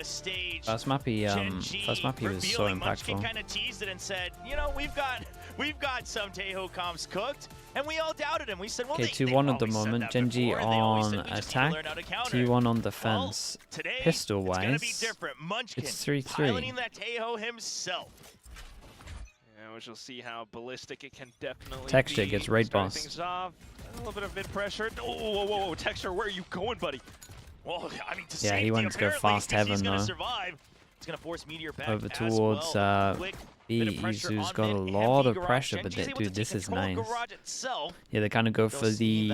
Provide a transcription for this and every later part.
Stage. First map he was so impactful. Kind of teased it and said, you know, we've got some Taeho comps cooked, and we all doubted him. We said, well, okay, 2-1 at the moment. GenG on attack, T1 on defense. Well, pistol wise, it's 3-3. Piloting that Taeho himself. Yeah, which we'll see how ballistic it can definitely Texture be. gets raid boss. Things off. A little bit of mid pressure. Oh, whoa, Texture, where are you going, buddy? Well, I mean, yeah, he wanted to go fast heaven though. It's gonna force Meteor back over towards B. Izu's got a lot of pressure, but dude, this is nice. Yeah, they kind of go for the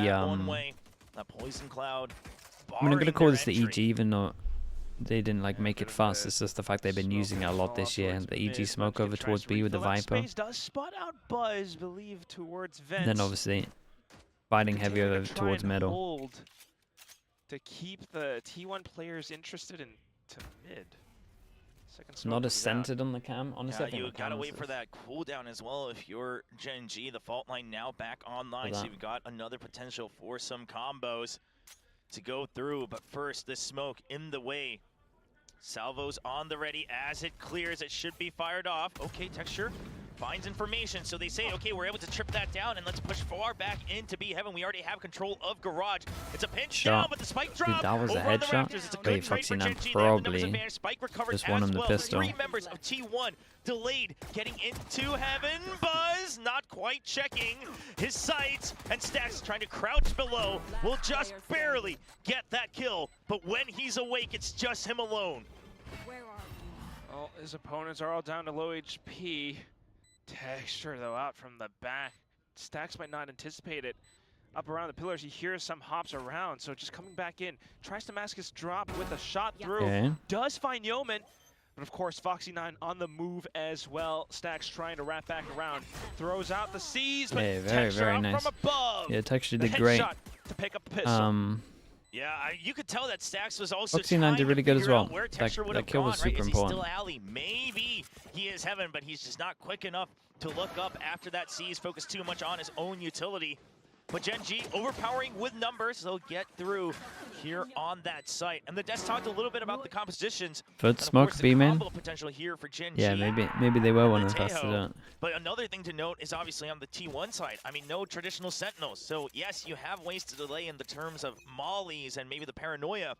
poison cloud. I mean, I'm gonna call this the EG, even though they didn't like make it fast. It's just the fact they've been using it a lot this year. The EG smoke over towards B with the Viper. Does spot out Buzz, believe, towards vents. Then obviously fighting heavy over towards middle. To keep the T1 players interested in mid. Not as centered on the cam. Honestly, yeah, you gotta wait for that cooldown as well. If you're GenG, the fault line now back online, so you've got another potential for some combos to go through. But first, this smoke in the way. Salvo's on the ready. As it clears, it should be fired off. Okay, Texture finds information, so they say, okay, we're able to trip that down, and let's push far back into B heaven. We already have control of Garage. It's a pinch down, but the spike drop. Dude, that was a headshot. Wait, Foxy9 probably just won him the pistol. 3 members of T1 delayed getting into heaven. Buzz not quite checking his sights, and Stacks trying to crouch below. Will just barely get that kill, but when he's awake, it's just him alone. Well, his opponents are all down to low HP. Texture, though, out from the back. Stacks might not anticipate it. Up around the pillars, he hears some hops around, so just coming back in. Tries to mask his drop with a shot through. Okay. Does find Yeoman, but of course, Foxy9 on the move as well. Stacks trying to wrap back around. Throws out the C's, but very nice. From above. Yeah, Texture did great. To pick up the pistol. Yeah, you could tell that Stacks was also Foxy9 did really good as well. That kill was super important. Still alley? Maybe he is heaven, but he's just not quick enough to look up after that. He's focused too much on his own utility. But GenG overpowering with numbers, they'll get through here on that site. And the Des talked a little bit about the compositions. Third smoke B main. Potential here for GenG. Yeah, maybe they were one of the best to do it. But another thing to note is obviously on the T1 side. I mean, no traditional sentinels. So yes, you have ways to delay in the terms of mollies and maybe the paranoia,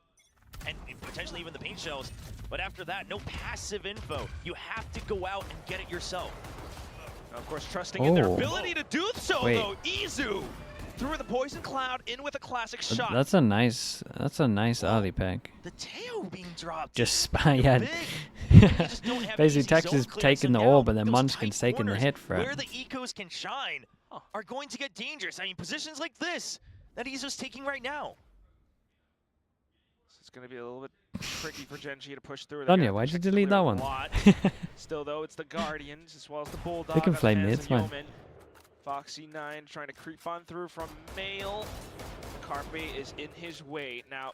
and potentially even the paint shells. But after that, no passive info. You have to go out and get it yourself. Of course, trusting in their ability to do so, though. Izu through the poison cloud, in with a classic shot. That's a nice early pick. The tail being dropped. Just spy, yeah. Basically, Texas taking the orb, and then Munchkin's taking the hit for it. Where the ecos can shine are going to get dangerous. I mean, positions like this that Izu's taking right now. It's going to be a little bit tricky for GenG to push through. Donya, why'd you delete that one? Still, though, it's the Guardians as well as the Bulldog. They can flame me, it's fine. Foxy9 trying to creep on through from Mail. Carpe is in his way. Now,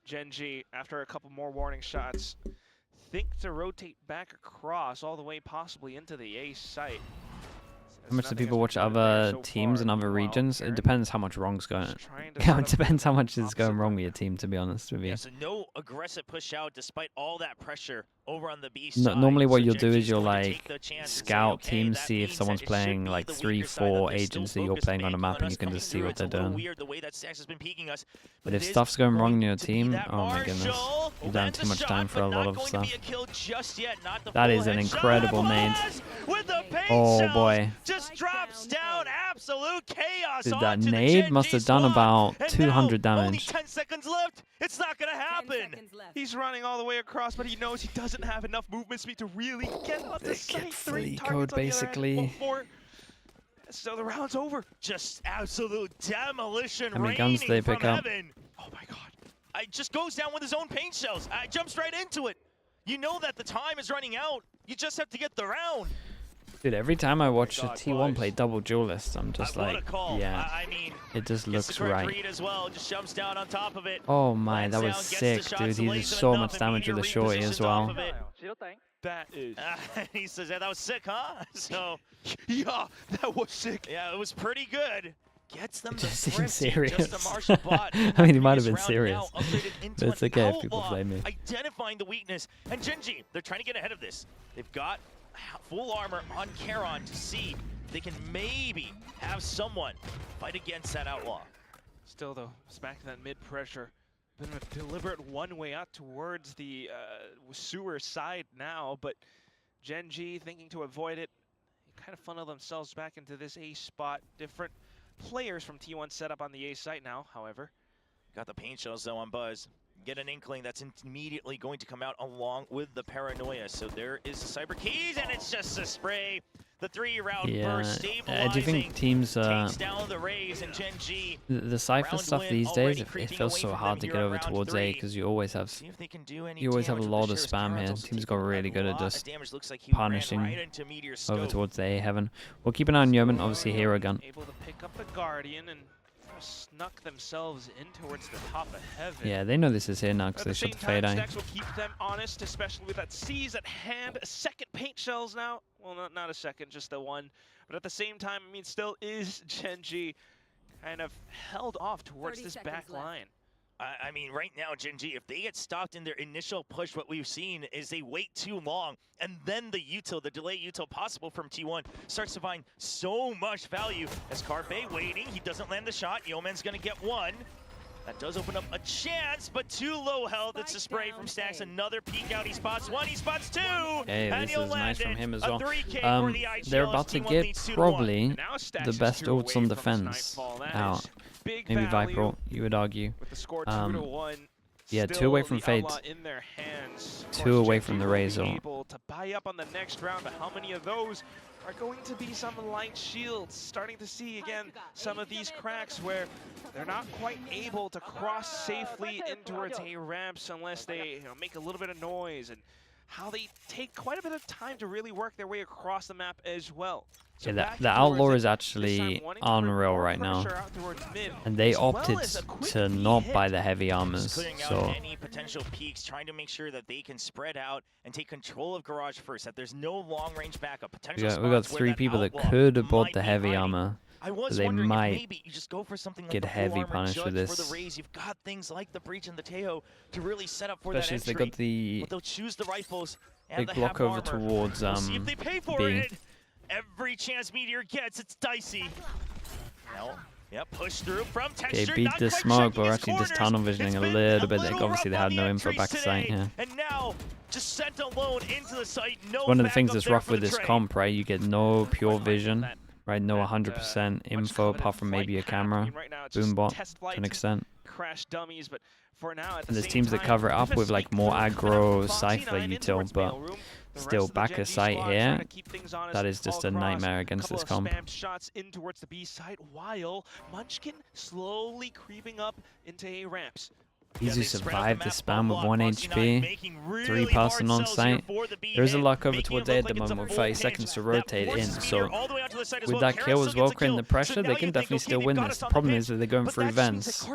GenG, after a couple more warning shots, think to rotate back across all the way possibly into the A site. How much do people watch other teams in other regions? It depends how much wrong's going. Yeah, it depends how much is going wrong with your team, to be honest with you. Yeah, so no aggressive push out despite all that pressure over on the B side. Normally what you'll do is you'll like scout teams, see if someone's playing like 3-4 agents that you're playing on a map, and you can just see what they're doing. But if stuff's going wrong in your team, oh my goodness, you don't have too much time for a lot of stuff. That is an incredible nade. Oh boy. Just drops down, absolute chaos. Dude, that nade must have done about 200 damage. Only 10 seconds left. It's not gonna happen. He's running all the way across, but he knows he doesn't have enough movement speed to really get on the site. Get free code basically. So the round's over. Just absolute demolition. How many guns do they pick up? Oh my god. It just goes down with his own paint shells. Jumps right into it. You know that the time is running out. You just have to get the round. Dude, every time I watch a T1 play double duelist, I'm just like, yeah, I mean, it just looks right. As well. Just jumps down on top of it. Oh my, that was sick, dude. He did so much damage with the shorty as well. That is. He says, yeah, that was sick, huh? So, yeah, that was sick. Yeah, it was pretty good. gets them It the just seems thrifty, serious. just a Marshall bot. I mean, he might have been Previous round serious. now upgraded into But it's an okay if people outlaw, blame me. identifying the weakness. And GenG, they're trying to get ahead of this. They've got full armor on Charon to see if they can maybe have someone fight against that outlaw. Still, though, it's back to that mid-pressure. Been a deliberate one-way out towards the sewer side now, but GenG thinking to avoid it. They kind of funnel themselves back into this A spot. Different players from T1 set up on the A site now, however. Got the paint shells though on Buzz. Get an inkling that's immediately going to come out along with the paranoia. So there is the cyber keys, and it's just a spray. The 3-round burst stabilizing. Do you think teams takes down the Rays, and GenG, the Cypher stuff these days, it feels so hard to get over towards A because you always have a lot of spam here. Teams got really good at just punishing over towards the A heaven. We'll keep an eye on Yeoman, obviously hero gun. Able to pick up the Guardian and snuck themselves in towards the top of heaven. Yeah, they know this is here now because they shot the Fade Eye. Stacks will keep them honest, especially with that Seize at hand. A second paint shells now. Well, not a second, just the one. But at the same time, I mean, still is GenG kind of held off towards this back line. I mean, right now, GenG, if they get stopped in their initial push, what we've seen is they wait too long, and then the util, the delay util possible from T1 starts to find so much value as Carpe waiting. He doesn't land the shot. Yeoman's going to get one. That does open up a chance, but too low health. It's a spray from Stacks. Another peek out. He spots one, he spots two. Hey, and this is nice from him as well. They're about to get probably the best ults on defense out. Maybe Viper, you would argue. Yeah, 2 away from Fades. 2 away from the Razor. Able to buy up on the next round, but how many of those are going to be some light shields? Starting to see again some of these cracks where they're not quite able to cross safely in towards A ramps unless they make a little bit of noise, and how they take quite a bit of time to really work their way across the map as well. So yeah, the Outlaw is actually unreal right now, and they opted to not buy the heavy armors. So any potential peaks, trying to make sure that they can spread out and take control of Garage first. That there's no long-range backup. We got 3 people that could have bought the heavy armor. They might maybe you just go for something like get heavy punished with this. For the Rays, you've got things like the Breach and the Teo to really set up for especially that as they got the but they'll choose the rifles and big block over towards see if they pay for B. it. Every chance Meteor gets, it's dicey. No. Yep, push through from Texture. Okay, beat the smoke, but we're actually just tunnel visioning a little bit. Obviously, they had no info back to site here. And now, just sent alone into the site. No one of the things that's rough with this comp, right? You get no pure vision, right? No 100% info apart from maybe a camera, boombot to an extent. Crash dummies, but for now, and there's teams that cover it up with like more aggro Cypher util, but still back a site here. That is just a nightmare against this comp. Shots in towards the B side while Munchkin slowly creeping up into A ramps. Easy survived the spam with 1 HP, 3 person on site. There is a luck over towards A at the moment with 30 seconds to rotate in, so with that kill as well, creating the pressure, they can definitely still win this. The problem is that they're going through vents,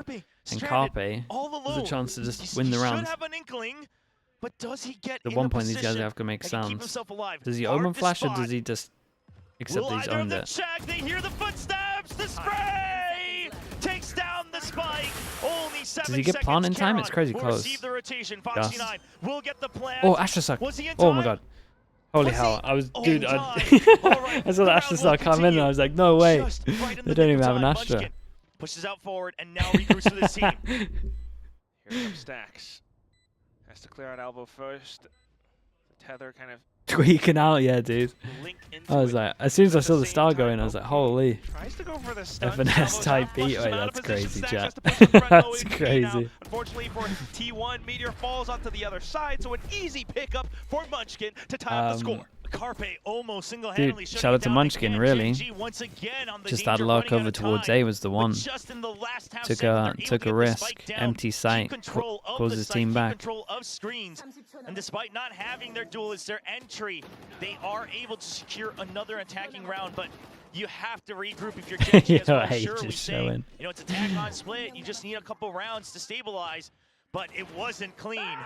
and Carpe has a chance to just win the round. But does he get At one point, these guys have to make sounds. Does he omen flash, or does he just accept that he's owned it? They hear the footsteps, the spray takes down the spike. Only 7 does he get plant in time? It's crazy close. Oh, Astra suck. Oh my god. Holy hell. I was, dude, I saw the Astra suck come in and I was like, no way. They don't even have an Astra. Pushes out forward and now regroups to this team. Here comes Stacks. Has to clear out elbow first. The tether kind of tweaking out, yeah, dude. I was like, as soon as I saw the star going, I was like, holy. Tries to go for the FNS type beat. Wait, that's crazy, chat. That's crazy. Unfortunately for T1, Meteor falls onto the other side, so an easy pickup for Munchkin to tie up the score. Carpe almost single-handedly shout out to Munchkin, really. Just that luck over towards A was the one. Took a risk. Empty site. Pulls his team back. And despite not having their duelists, their entry, they are able to secure another attacking round, but you have to regroup if you're GenG, as well. Sure, we say, it's attack on split, you just need a couple rounds to stabilize, but it wasn't clean.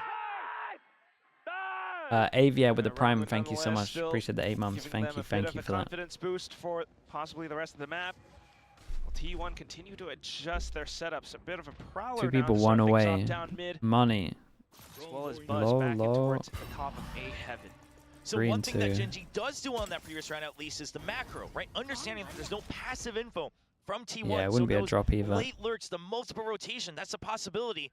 Avia with the prime, thank you so much. Appreciate the 8 months. Thank you for that. Confidence boost for possibly the rest of the map. T1 continue to adjust their setups. A bit of a prowler. Two people, one away. Money. As well as Buzz back in towards the top of A heaven. So one thing that GenG does do on that previous round at least is the macro, right? Understanding that there's no passive info from T1. Yeah, it wouldn't be a drop either. Late lurks, the multiple rotation, that's a possibility.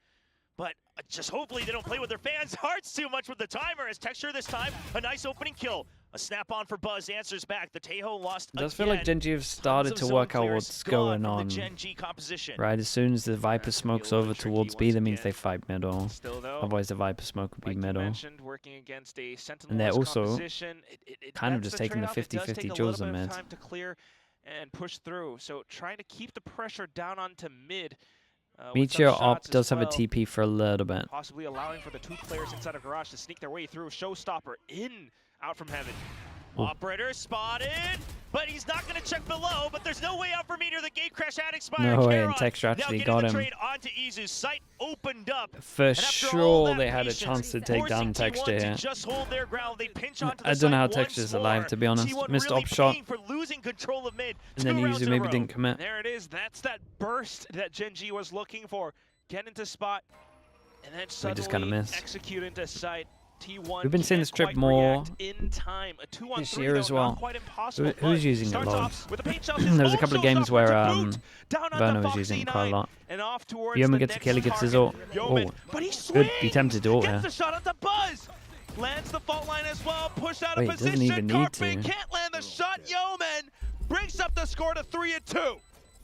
But just hopefully they don't play with their fans' hearts too much with the timer. As Texture this time, a nice opening kill. A snap-on for Buzz, answers back. The Tejo lost again. It does feel like GenG have started to work out what's going on. Right, as soon as the Viper smokes over towards B, that means they fight middle. Otherwise the Viper smoke would be middle. And they're also kind of just taking the 50-50 duels in mid. Time to clear and push through. So trying to keep the pressure down onto mid. Meteor Op does have a TP for a little bit. Possibly allowing for the two players inside of Garage to sneak their way through. Showstopper out from heaven. Ooh. Operator spotted, but he's not going to check below, but there's no way out for Meteor. The gate crash had expired. No way, and Texture actually got him. Onto Izu's sight opened up. For sure they had a chance to take down Texture here. Just hold their ground. They pinch onto the I don't know how Texture's alive, to be honest. Missed op shot. For losing control of mid. And then Izu maybe didn't commit. There it is. That's that burst that GenG was looking for. Get into spot, and then suddenly just kind of missed. Execute into sight. T1 We've been seeing this trip more in time. A 2-on-3 this year as well. Who's using it loads? There was a couple of games where Verno was using it quite a lot. Yoma gets a kill, he gets his ult. Oh, good. Be tempted to ult here. Lands the fault line as well. Pushed out of position. Doesn't even need to. Can't land the shot. Yeoman brings up the score to 3-2.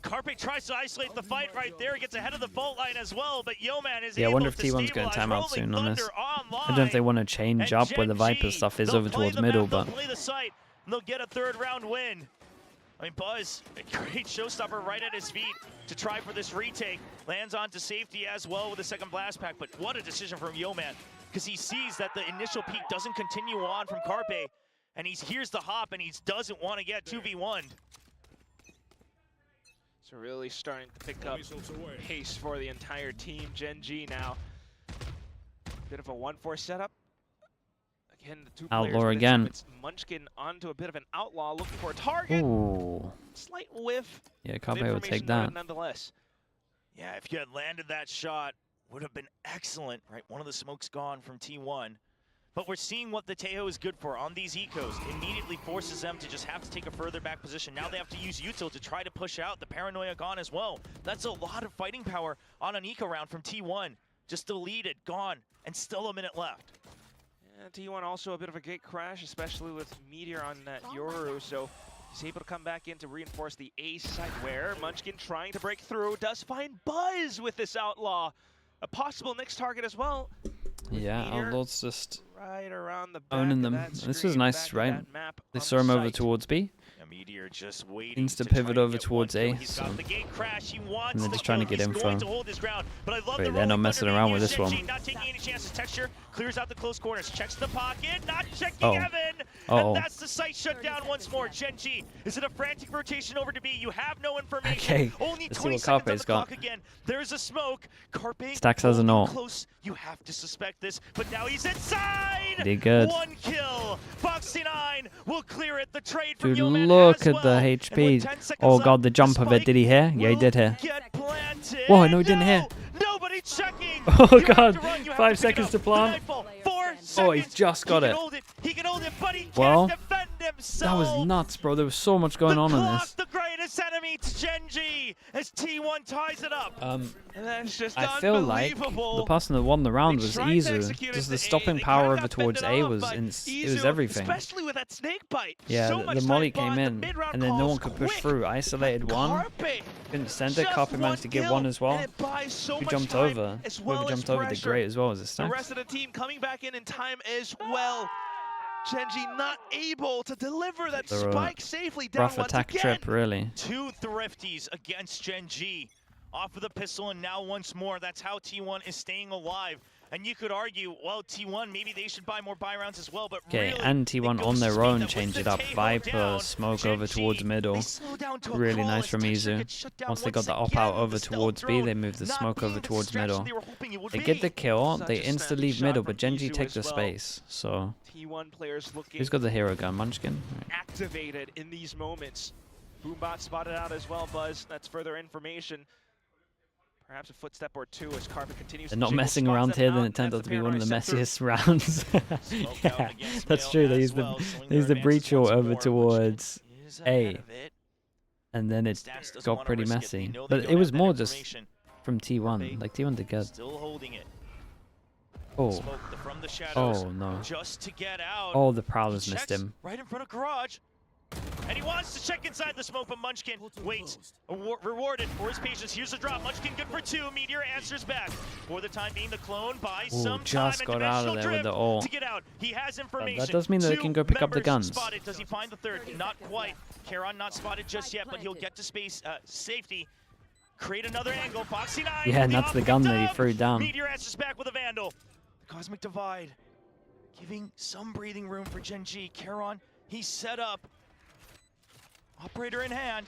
Carpe tries to isolate the fight right there. He gets ahead of the fault line as well, but Yeoman is I wonder if T1's going to time out soon on this. I don't know if they want to change up where the Viper stuff is over towards middle, but... They'll play the site, and they'll get a third round win. I mean, Buzz, a great showstopper right at his feet to try for this retake. Lands onto safety as well with a second blast pack, but what a decision from Yeoman, because he sees that the initial peak doesn't continue on from Carpe, and he hears the hop, and he doesn't want to get 2v1'd. So really starting to pick up pace for the entire team. GenG now. Bit of a 1-4 setup. Again, the two Outlaw players again. It's Munchkin onto a bit of an outlaw, looking for a target. Ooh. Slight whiff. Yeah, Carpe will take that. Nonetheless. Yeah, if you had landed that shot, would have been excellent, right? One of the smokes gone from T1. But we're seeing what the Tejo is good for on these ecos. Immediately forces them to just have to take a further back position. Now they have to use util to try to push out. The paranoia gone as well. That's a lot of fighting power on an eco round from T1. Just deleted, gone, and still a minute left. Yeah, T1 also a bit of a gate crash, especially with Meteor on that Yoru, so he's able to come back in to reinforce the A site where Munchkin trying to break through, does find Buzz with this outlaw. A possible next target as well. Yeah, Outlaw's just right around the owning them. This was nice, right? They saw him over towards B. Meteor just waiting Insta pivot over towards A. So. And they're just trying to get info. Wait, they're not messing around with this one. Not taking any chances. Texture clears out the close corners, checks the pocket, not checking Evan. And that's the site shut down once more. GenG, is it a frantic rotation over to B? You have no information. Okay, only let's 20 see what seconds Carpe's on the got. clock again. There's a smoke. Carpe Stacks has an ult. Close. You have to suspect this, but now he's inside. Did good. 1 kill. Foxy9 will clear it. The trade from Dude, Yeoman look as at well. the HP. Oh god, the jump of it. Did he hear? Yeah, he did hear. Whoa, no, he didn't hear. Nobody checking. Oh god, 5 seconds to plant. 4 seconds. Oh, he's just got it. He can hold it, but he Well, can't defend himself. that was nuts, bro. There was so much going on in this. The greatest enemy to GenG as T1 ties it up. And that's just I feel like the person that won the round was Izu. Just the stopping power over towards A was it was everything. Especially with that snake bite. Yeah, so the molly came in, and then no one could push through. Isolated one. Couldn't send it. Carpe managed to get one as well. Who jumped over? Whoever jumped over did great as well as a stack. The rest of the team coming back in time as well. GenG not able to deliver that spike safely down rough once attack again. trip, really. 2 thrifties against GenG. Off of the pistol, and now once more. That's how T1 is staying alive. And you could argue, well, T1, maybe they should buy more buy rounds as well, but okay, really, and T1 on their own changed it up. Viper, smoke over towards middle. Really nice from Izu. Once they got the op out over towards B, they moved the smoke over towards middle. They get the kill, they insta leave middle, but GenG take the space. So, T1 players looking who's got the hero gun? Munchkin? activated in these moments. Boombot spotted out as well, Buzz. That's further information. Perhaps a footstep or two as Carpet continues. They're not messing around here, then it turned out to be one of the messiest rounds. Yeah, that's true. They used the breach ult over towards A, and then it got pretty messy. But it was more just from T1. Like T1 did good. Still holding it. Oh. Oh no. Just to get out. Oh, the Prowlers missed him. Right in front of Garage. And he wants to check inside the smoke, but Munchkin waits. Rewarded for his patience. Here's the drop. Munchkin good for 2. Meteor answers back. For the time being, the clone buys some just time got out of there with the ult. to get out. He has information. That does mean that they can go pick up the guns. Spotted. Does he find the third? Not quite. Charon not spotted just yet, but he'll get to space safety. Create another angle. Foxy 9. Yeah, and that's the gun that he threw down. Meteor answers back with a Vandal. The Cosmic Divide giving some breathing room for GenG. Charon, he's set up. Operator in hand.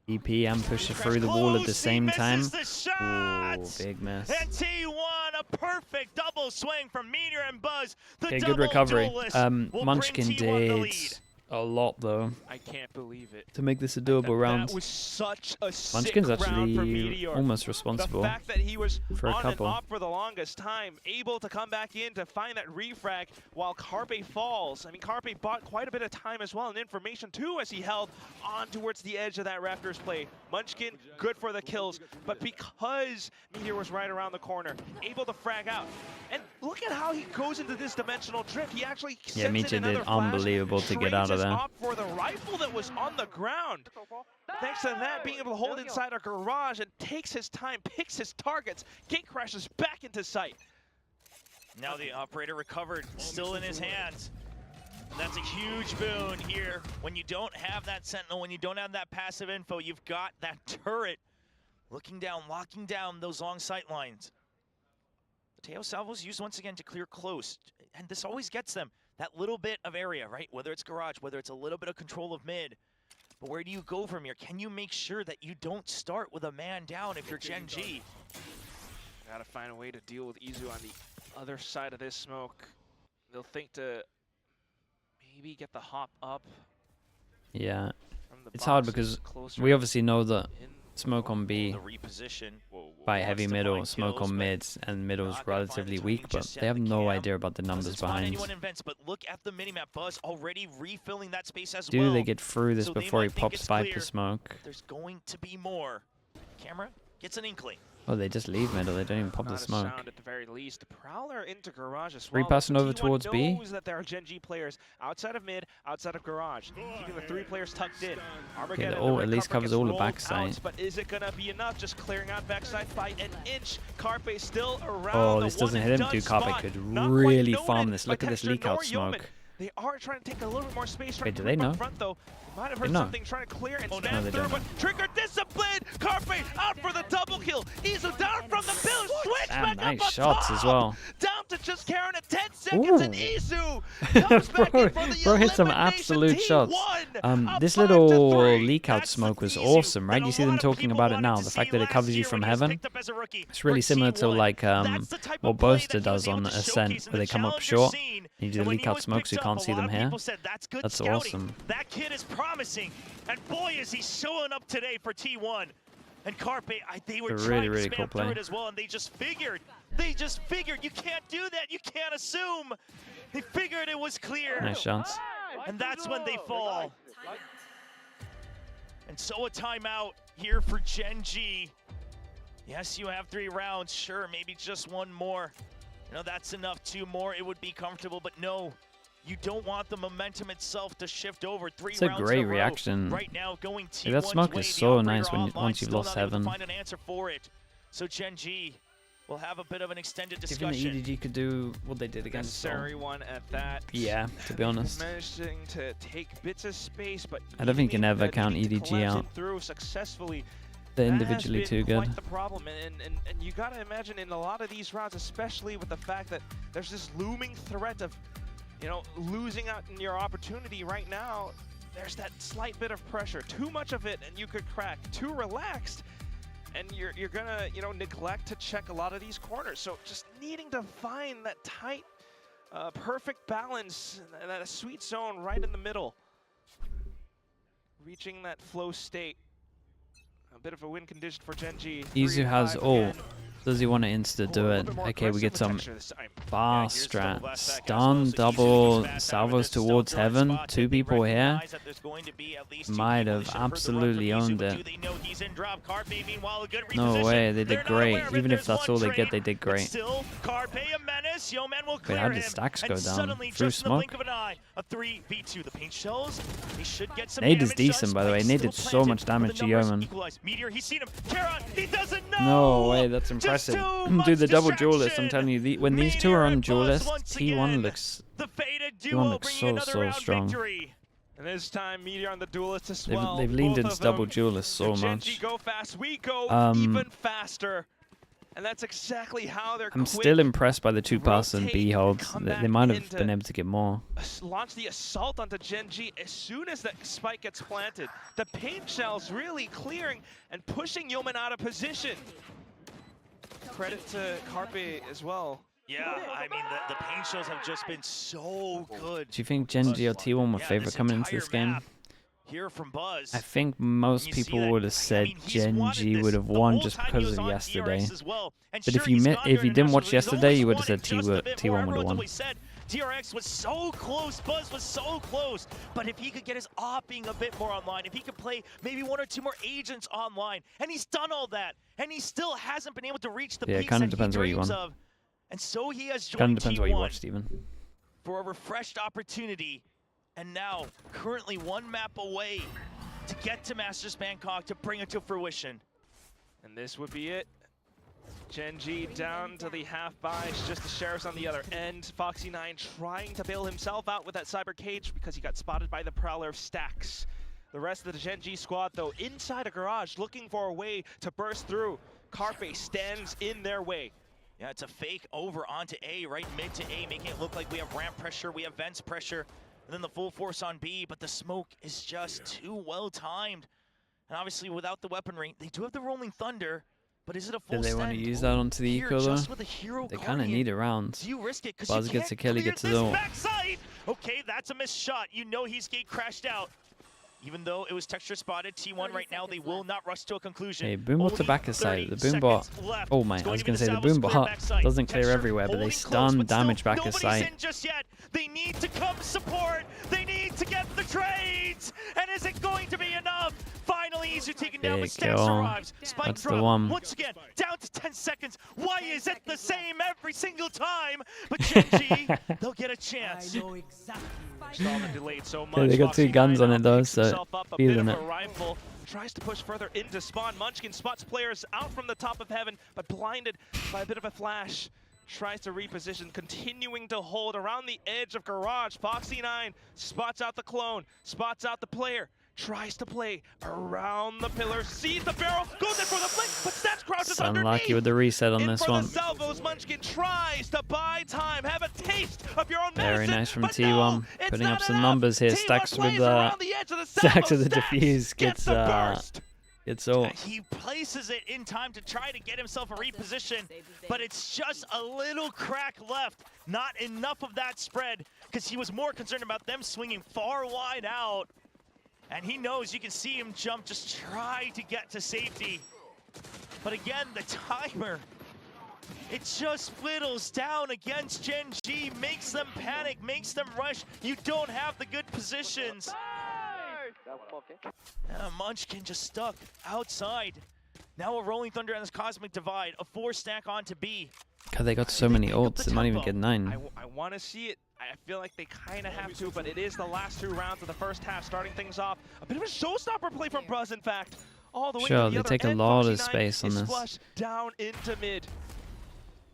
EP and pusher through the wall at the same time. Ooh, big miss. And T1, a perfect double swing from Meteor and Buzz. Okay, good recovery. Munchkin did a lot though. I can't believe it. To make this a doable round. That was such a Munchkin's sick round for actually Meteor. almost responsible. The fact that he was for a on couple. and off for the longest time, able to come back in to find that refrag while Carpe falls. I mean, Carpe bought quite a bit of time as well and information too as he held on towards the edge of that Raptors play. Munchkin, good for the kills, but because Meteor was right around the corner, able to frag out. And look at how he goes into this dimensional drift. He actually Meteor did unbelievable to get out of there. For the rifle that was on the ground. Thanks to that, being able to hold inside our garage and takes his time, picks his targets, gate crashes back into sight. Now the operator recovered, still in his hands. That's a huge boon here. When you don't have that sentinel, when you don't have that passive info, you've got that turret looking down, locking down those long sight lines. Mateo Salvo's used once again to clear close, and this always gets them that little bit of area, right? Whether it's garage, whether it's a little bit of control of mid. But where do you go from here? Can you make sure that you don't start with a man down if you're GenG? Gotta find a way to deal with Izu on the other side of this smoke. They'll think to maybe get the hop up. Yeah, it's hard because we obviously know that smoke on B by heavy middle, smoke on mids, and middle's relatively weak, but they have no idea about the numbers behind. But look at the minimap. Buzz already refilling that space as well. Do they get through this before he pops Viper smoke? There's going to be more. Camera gets an inkling. Oh, they just leave middle. They don't even pop the smoke. At the very least. Prowler into garage as well. Free passing over towards B. Knows that there are GenG players outside of mid, outside of garage, keeping the 3 players tucked in. Okay, the ult at least covers all the backside. But is it gonna be enough? Just clearing out backside by an inch. Carpe still around. Oh, this doesn't hit him too. Carpe could really farm this. Look at this leak out smoke. They are trying to take a little bit more space. Wait, do they know? Front, though. They might have heard something trying to clear and spam through, but Trigger discipline! Carpe out for the double kill. Izu down from the pillar. Switch back nice up on shots top. as well. Down to just Karen at 10 seconds, and Izu comes back in for the bro hit some absolute shots. This little leak out smoke was awesome, right? You see them talking about it now. The fact that it covers you from heaven. It's really similar to like what Boaster does on Ascent, where they come up short. You do the leak out smoke so you can't see them here. That's awesome. That kid is promising, and boy is he showing up today for T1. And Carpe, they were trying to spam through it as well, and they just figured you can't do that, you can't assume. They figured it was clear. Nice shots. And that's when they fall. And so a timeout here for GenG. Yes, you have 3 rounds, sure, maybe just 1 more. You know, that's enough, 2 more, it would be comfortable, but no. You don't want the momentum itself to shift over 3 rounds. It's a great reaction. Right now, going T1's that smoke way, is so nice once you've lost heaven. Find an answer for it. So GenG will have a bit of an extended discussion. Given the EDG could do what they did against necessary one at that. Yeah, to be honest. Managing to take bits of space, but I don't think you can ever count EDG out. Through successfully. They're individually too good. Quite the problem, and you gotta imagine in a lot of these rounds, especially with the fact that there's this looming threat of, you know, losing out in your opportunity right now. There's that slight bit of pressure. Too much of it, and you could crack. Too relaxed, and you're gonna, you know, neglect to check a lot of these corners. So just needing to find that tight, perfect balance and that sweet zone right in the middle. reaching that flow state. A bit of a win condition for GenG. Izu has ult. Does he want to insta do it? Okay, we get some fast strat. Stun, double, salvos towards heaven. 2 people here. Might have absolutely owned it. No way, they did great. Even if that's all they get, they did great. Wait, how did stacks go down? Through smoke? Nade is decent, by the way. Nade did so much damage to Yeoman. No way, that's impressive. Dude, the double duelist, I'm telling you, when these two are on duelist, T1 looks so strong. And this time, Meteor on the duelist as well. They've leaned into double duelist so much. GenG go fast, we go even faster. And that's exactly how they're I'm still impressed by the 2-pass and B holds. They might have been able to get more. Launch the assault onto GenG as soon as that spike gets planted. The paint shell's really clearing and pushing Yeoman out of position. Credit to Carpe as well. Yeah, I mean, the paint shells have just been so good. Do you think GenG or T1 were favorite coming into this game? Here from Buzz. I think most people would have said GenG would have won just because of yesterday. But if you didn't watch yesterday, you would have said T1 would have won. DRX was so close, Buzz was so close, but if he could get his opping a bit more online, if he could play maybe 1 or 2 more agents online, and he's done all that, and he still hasn't been able to reach the peaks it kind of depends what you want. Of, and so he has joined Kind of depends T1 what you watch, Steven. For a refreshed opportunity, and now currently 1 map away to get to Masters Bangkok to bring it to fruition. And this would be it. GenG down to the half buy, just the Sheriffs on the other end. Foxy9 trying to bail himself out with that cyber cage because he got spotted by the Prowler of Stacks. The rest of the GenG squad, though, inside a garage, looking for a way to burst through. Carpe stands in their way. Yeah, it's a fake over onto A, right mid to A, making it look like we have ramp pressure, we have vents pressure, and then the full force on B, but the smoke is just too well timed. And obviously, without the weaponry, they do have the Rolling Thunder. But is it a full Do they want to use that onto the eco though? They kind of need it round. Buzz gets a kill, he gets his ult. Okay, that's a missed shot. You know he's gate crashed out. Even though it was texture spotted, T1 right now, they will not rush to a conclusion. Hey, Boombot to back side. The Boombot. Oh my, I was going to say the Boombot doesn't clear everywhere, but they stun damage back a site. Just yet. They need to come support. They need to get the trades. And is it going to be enough? Finally, Izu taken down, but Stacks arrives. Spike drop. Once again, down to 10 seconds. Why is it the same every single time? But GenG, they'll get a chance. Delayed so much. Yeah, they got 2 guns on it though, so feeling it. Rifle tries to push further into spawn. Munchkin spots players out from the top of heaven, but blinded by a bit of a flash. Tries to reposition, continuing to hold around the edge of garage. Foxy9 spots out the clone, spots out the player. Tries to play around the pillar, sees the barrel, goes in for the flick, but Stats crouches underneath. Unlucky with the reset on this one. Salvos, Munchkin tries to buy time, have a taste of your own Very medicine, nice from but T1, no, putting up some numbers here. Stacks with the defuse gets ult. He places it in time to try to get himself a reposition, but it's just a little crack left. Not enough of that spread, because he was more concerned about them swinging far wide out. And he knows, you can see him jump, just try to get to safety. But again, the timer, it just whittles down against GenG, makes them panic, makes them rush. You don't have the good positions. Munchkin just stuck outside. Now a Rolling Thunder and this Cosmic Divide, a 4-stack onto B. God, they got so many ults, they might even get 9. I want to see it. I feel like they kind of have to, but it is the last 2 rounds of the first half, starting things off. A bit of a showstopper play from Buzz, in fact. All the way sure, to the they other take a end. lot of Foxy9 space on this. Flushed down into mid.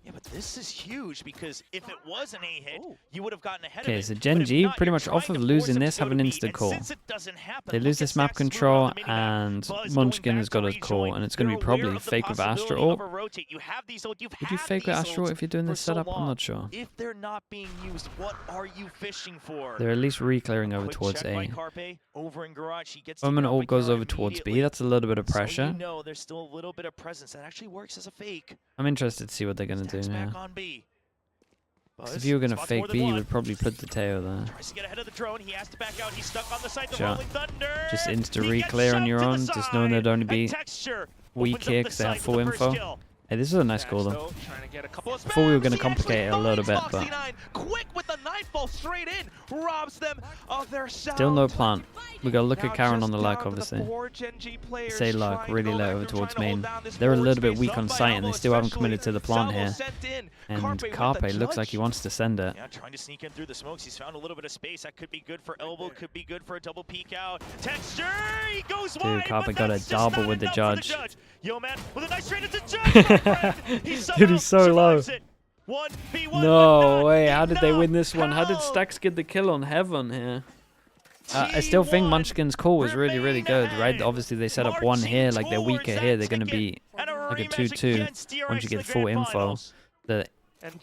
Yeah, but this is huge, because if it was an A hit, you would have gotten ahead of Okay, it. so GenG pretty much off of losing this have an insta call. They lose this map control and Munchkin has got a call, and it's going to be probably fake with Astra ult. Would you fake with Astra ult if you're doing this setup? I'm not sure. If they're not being used, what are you fishing for? They're at least re-clearing over towards A. When an ult goes over towards B, that's a little bit of pressure. You know, there's still a little bit of presence that actually works as a fake. I'm interested to see what they're going to do now. On B. If you were gonna fake B, you would probably put the tail there. Tries to get ahead of the drone. He has to back out. He's stuck on the side. The Sure. Rolling Thunder. Just insta re-clear on your own, just knowing there'd only be weak here because they have full info. Hey, this is a nice call though. I thought we were going to complicate it a little bit, but quick with the nightfall straight in, robs them of their sound. Still no plant. We got to look at Karen on the luck, down to obviously. the 4 GenG players Say luck, trying to really go low back over through, towards trying to hold main. down this They're a forward little bit space. weak on Some site, by and they Elbow still haven't especially. committed to the plant Salvo here. sent in. And Carpe with Carpe the looks like he judge. wants to send it. Yeah, trying to sneak in through the smokes. He's found a little bit of space. That could be good for Elbow. Could be good for a double peek out. Texture. He goes wide. Dude, Carpe but got a that's just double not with the enough for judge. Yo, man, with a nice trade at the judge. Dude, he's so low. 1v1, No way. How did they win this one? How did Stacks get the kill on Heaven here? I still think Munchkin's call was really, really good, right? Obviously, they set up one here, like they're weaker here. They're going to be like a 2-2 once you get full info.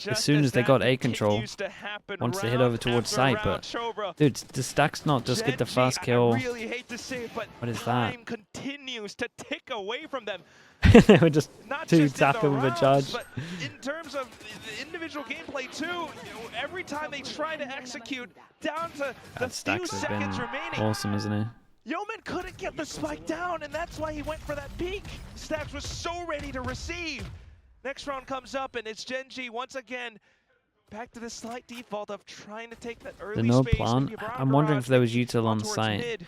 As soon as they got A control, once they hit over towards site, but dude, does Stacks not just get the first kill? Really hate to say it, but What is that? time continues to tick away from them. They were just Not two just in the tapping with a rounds, judge. but in terms of the individual gameplay too, you know, every time they try to execute down to the God, few Stacks has seconds been remaining, awesome, isn't he? Yeoman couldn't get the spike down, and that's why he went for that peek. Stacks was so ready to receive. Next round comes up, and it's GenG once again back to the slight default of trying to take that early The no space. plant. maybe around I'm wondering garage, if there was maybe util on towards site. mid.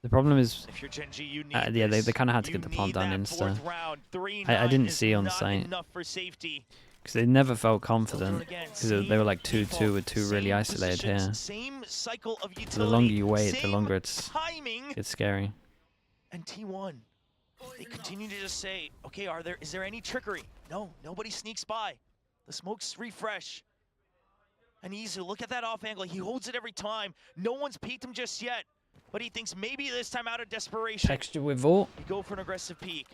The problem is, If you're GenG, you need yeah, they this. kind of had to You get the plant need done that insta. fourth round. 3-9 I didn't is see on not site. enough for safety. Because they never felt confident. Again, Because they were like 2-2 with two really same isolated positions, here. Same cycle of utility, So the longer you wait, the same longer it's timing. scary. And T1, they continue to just say, okay, is there any trickery? No, nobody sneaks by. The smokes refresh. And easy, look at that off angle. He holds it every time. No one's peeked him just yet. But he thinks maybe this time out of desperation. Texture with Vault. You go for an aggressive peek.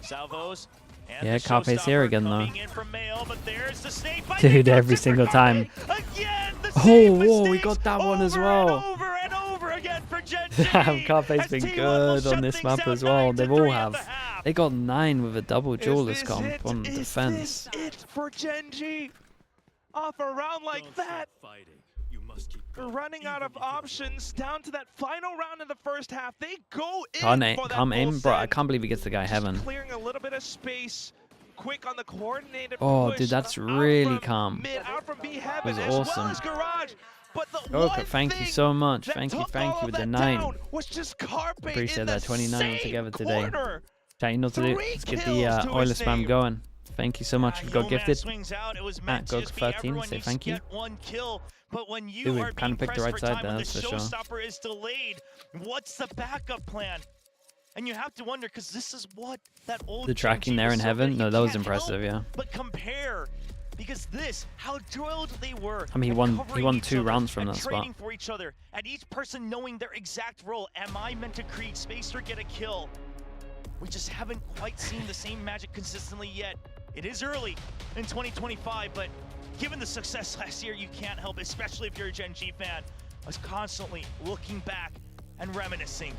Salvos. And Yeah, the Carpe's here showstopper again, though. coming in from Mail, but there's the snake bite. Dude, They every touch it single for time. Carpe. Again, the Oh, same whoa, we mistakes got that one as over well. and over and over again for GenG. Damn, Carpe's As been T1 will good shut on this things map out as well. 9-3 They've all at have. the half. They got 9 with a double Is duelist this comp it? on Is defense. this it for GenG? Off a round like that, they're running out of options. Down to that final round in the first half, they go in for that Can't aim, full bro. I send. can't believe he gets the guy Just Heaven. clearing a little bit of space, quick on the coordinated Oh, push dude, that's out really from calm. Mid, out from B Heaven, That as was well awesome. as Garage. But the Okay, one thank you thing so much. that Thank you took all with of the that 9. down was just Carpe Appreciate in that, the 29 same altogether today. corner. Chat, you know what to do. 3 Let's get the kills to Oiler his spam name. going. Thank you so much if you got Yoman gifted. swings out. It was At meant to just be Goku13, everyone say needs to thank you. get one kill. But when you Dude, we are kinda being picked the pressed right for side time, there, when the that's for sure. showstopper is delayed, what's the backup plan? And you have to wonder, because this is what that old The tracking GenG there was in so Heaven? good, No, you that was can't impressive, help yeah. But compare, because this, how drilled they were. I mean, he at won covering each 2 other rounds from and that spot. trading for each other, and each person knowing their exact role. Am I meant to create space or get a kill? We just haven't quite seen the same magic consistently yet. It is early in 2025, but given the success last year, you can't help, especially if you're a GenG fan, us constantly looking back and reminiscing.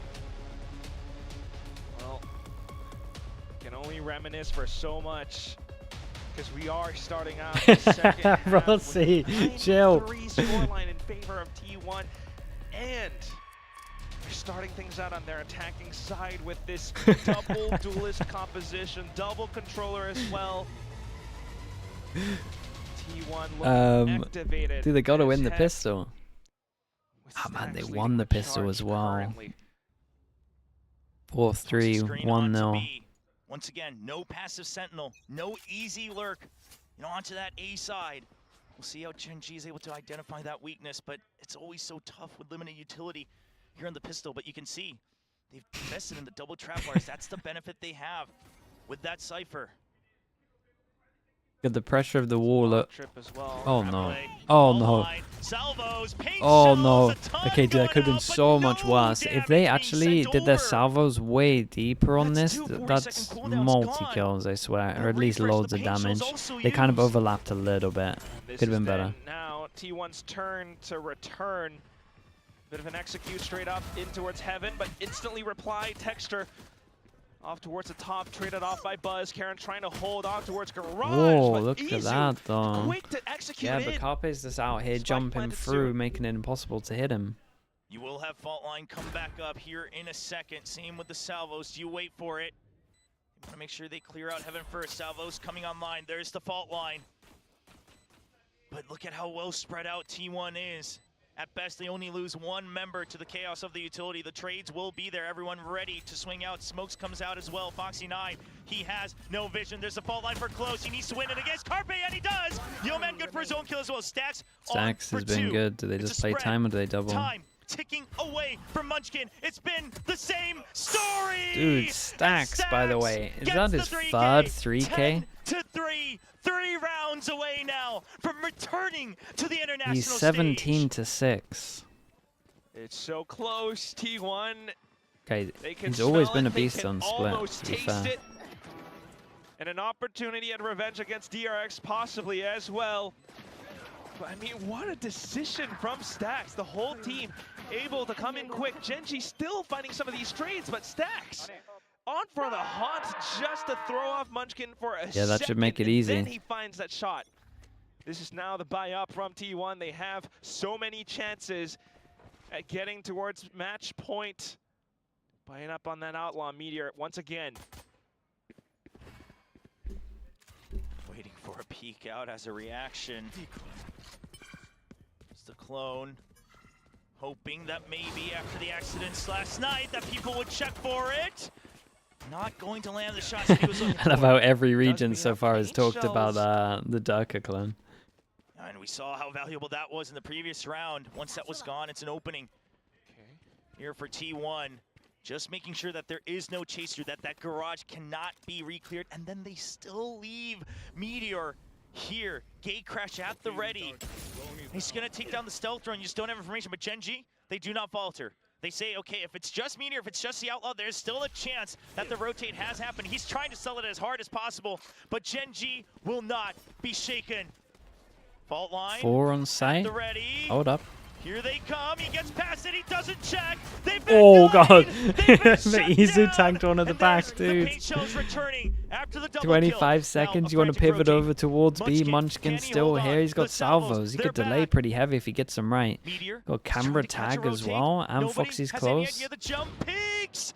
Well, can only reminisce for so much, because we are starting out the second half with Rossi, a chill. 9-3 scoreline in favor of T1, and they're starting things out on their attacking side with this double duelist composition, double controller as well. T1 looking activated. Dude, they got to as win the Hev pistol. with Oh, man, they Stacks won leading the the pistol charge as well. currently. 4-3, Screen onto 1-0. B. Once again, no passive sentinel, no easy lurk. Onto that A side. We'll see how GenG is able to identify that weakness, but it's always so tough with limited utility here on the pistol. But you can see they've invested in the double trap wires. That's the benefit they have with that Cypher. Got the pressure of the wall up. Trip as well. Oh no. Play, Oh no. line, salvos, paint Oh shells, no. a ton Okay, dude, that could have going been out, but so much no worse. If damage they being actually sent did their over. salvos way deeper on That's this, two 40-second that's cooldowns multi-kills, I swear. And Or at least refresh, the loads of paint shell's damage. also They kind of used. overlapped a little bit. This Could have is been then better. Now T1's turn to return. Bit of an execute straight up in towards Heaven, but instantly reply. Texture Off towards the top, traded off by Buzz. Karen trying to hold off towards Garage. Whoa, but look at Izu, that though. quick to execute Yeah, in. but Carpe's just out here Spike jumping planted through, soon. making it impossible to hit him. You will have Fault Line come back up here in a second. Same with the Salvos. You wait for it. You want to make sure they clear out Heaven first. Salvos coming online. There's the Fault Line. But look at how well spread out T1 is. At best, they only lose one member to the chaos of the utility. The trades will be there. Everyone ready to swing out. Smokes comes out as well. Foxy9, he has no vision. There's a Fault Line for close. He needs to win it against Carpe, and he does! Yeoman good for his own kill as well. Stacks has been good. Do they just play time or do they double? Time ticking away from Munchkin. It's been the same story! Dude, Stacks, by the way, is that his third 3K? 10-3, 3 rounds away now from returning to the international He's stage. 17-6. It's so close, T1. Okay, They he's always been a they beast can on split, almost to be taste fair. it. And an opportunity and revenge against DRX possibly as well. But I mean, what a decision from Stacks. The whole team able to come in quick. GenG still finding some of these trades, but Stacks on for the hunt just to throw off Munchkin for a Yeah, that should make it second, easy. and then he finds that shot. This is now the buy up from T1. They have so many chances at getting towards match point. Buying up on that Outlaw Meteor once again. Waiting for a peek out as a reaction. It's the clone. Hoping that maybe after the accidents last night that people would check for it. Not going to land the shots he was looking for. And about every region so have far has paint talked shells. about the Durka clone. And we saw how valuable that was in the previous round. Once that was gone, it's an opening here for T1. Just making sure that there is no chaser, that that garage cannot be re-cleared, and then they still leave Meteor here. Gate Crash at the ready. He's gonna take down the stealth drone. You just don't have information, but GenG, they do not falter. They say, okay, if it's just Meteor, if it's just the Outlaw, there's still a chance that the rotate has happened. He's trying to sell it as hard as possible, but GenG will not be shaken. Fault Line. 4 on site. The ready. Hold up. Here they come. He gets past it. He doesn't check. They've Oh god, They've been shut the Izu down. tanked one of the And back, there's the dude. paint shells returning after the double 25 kill. seconds, Now, you want to a frantic pivot rotate. over towards B. Munchkin, Munchkin's can he still hold on? here. He's got The salvos, salvos. He they're could delay back. pretty heavy if he gets them right. Meteor Got trying camera to catch a tag as rotate. well, and Nobody Foxy's has any close. idea the jump peaks.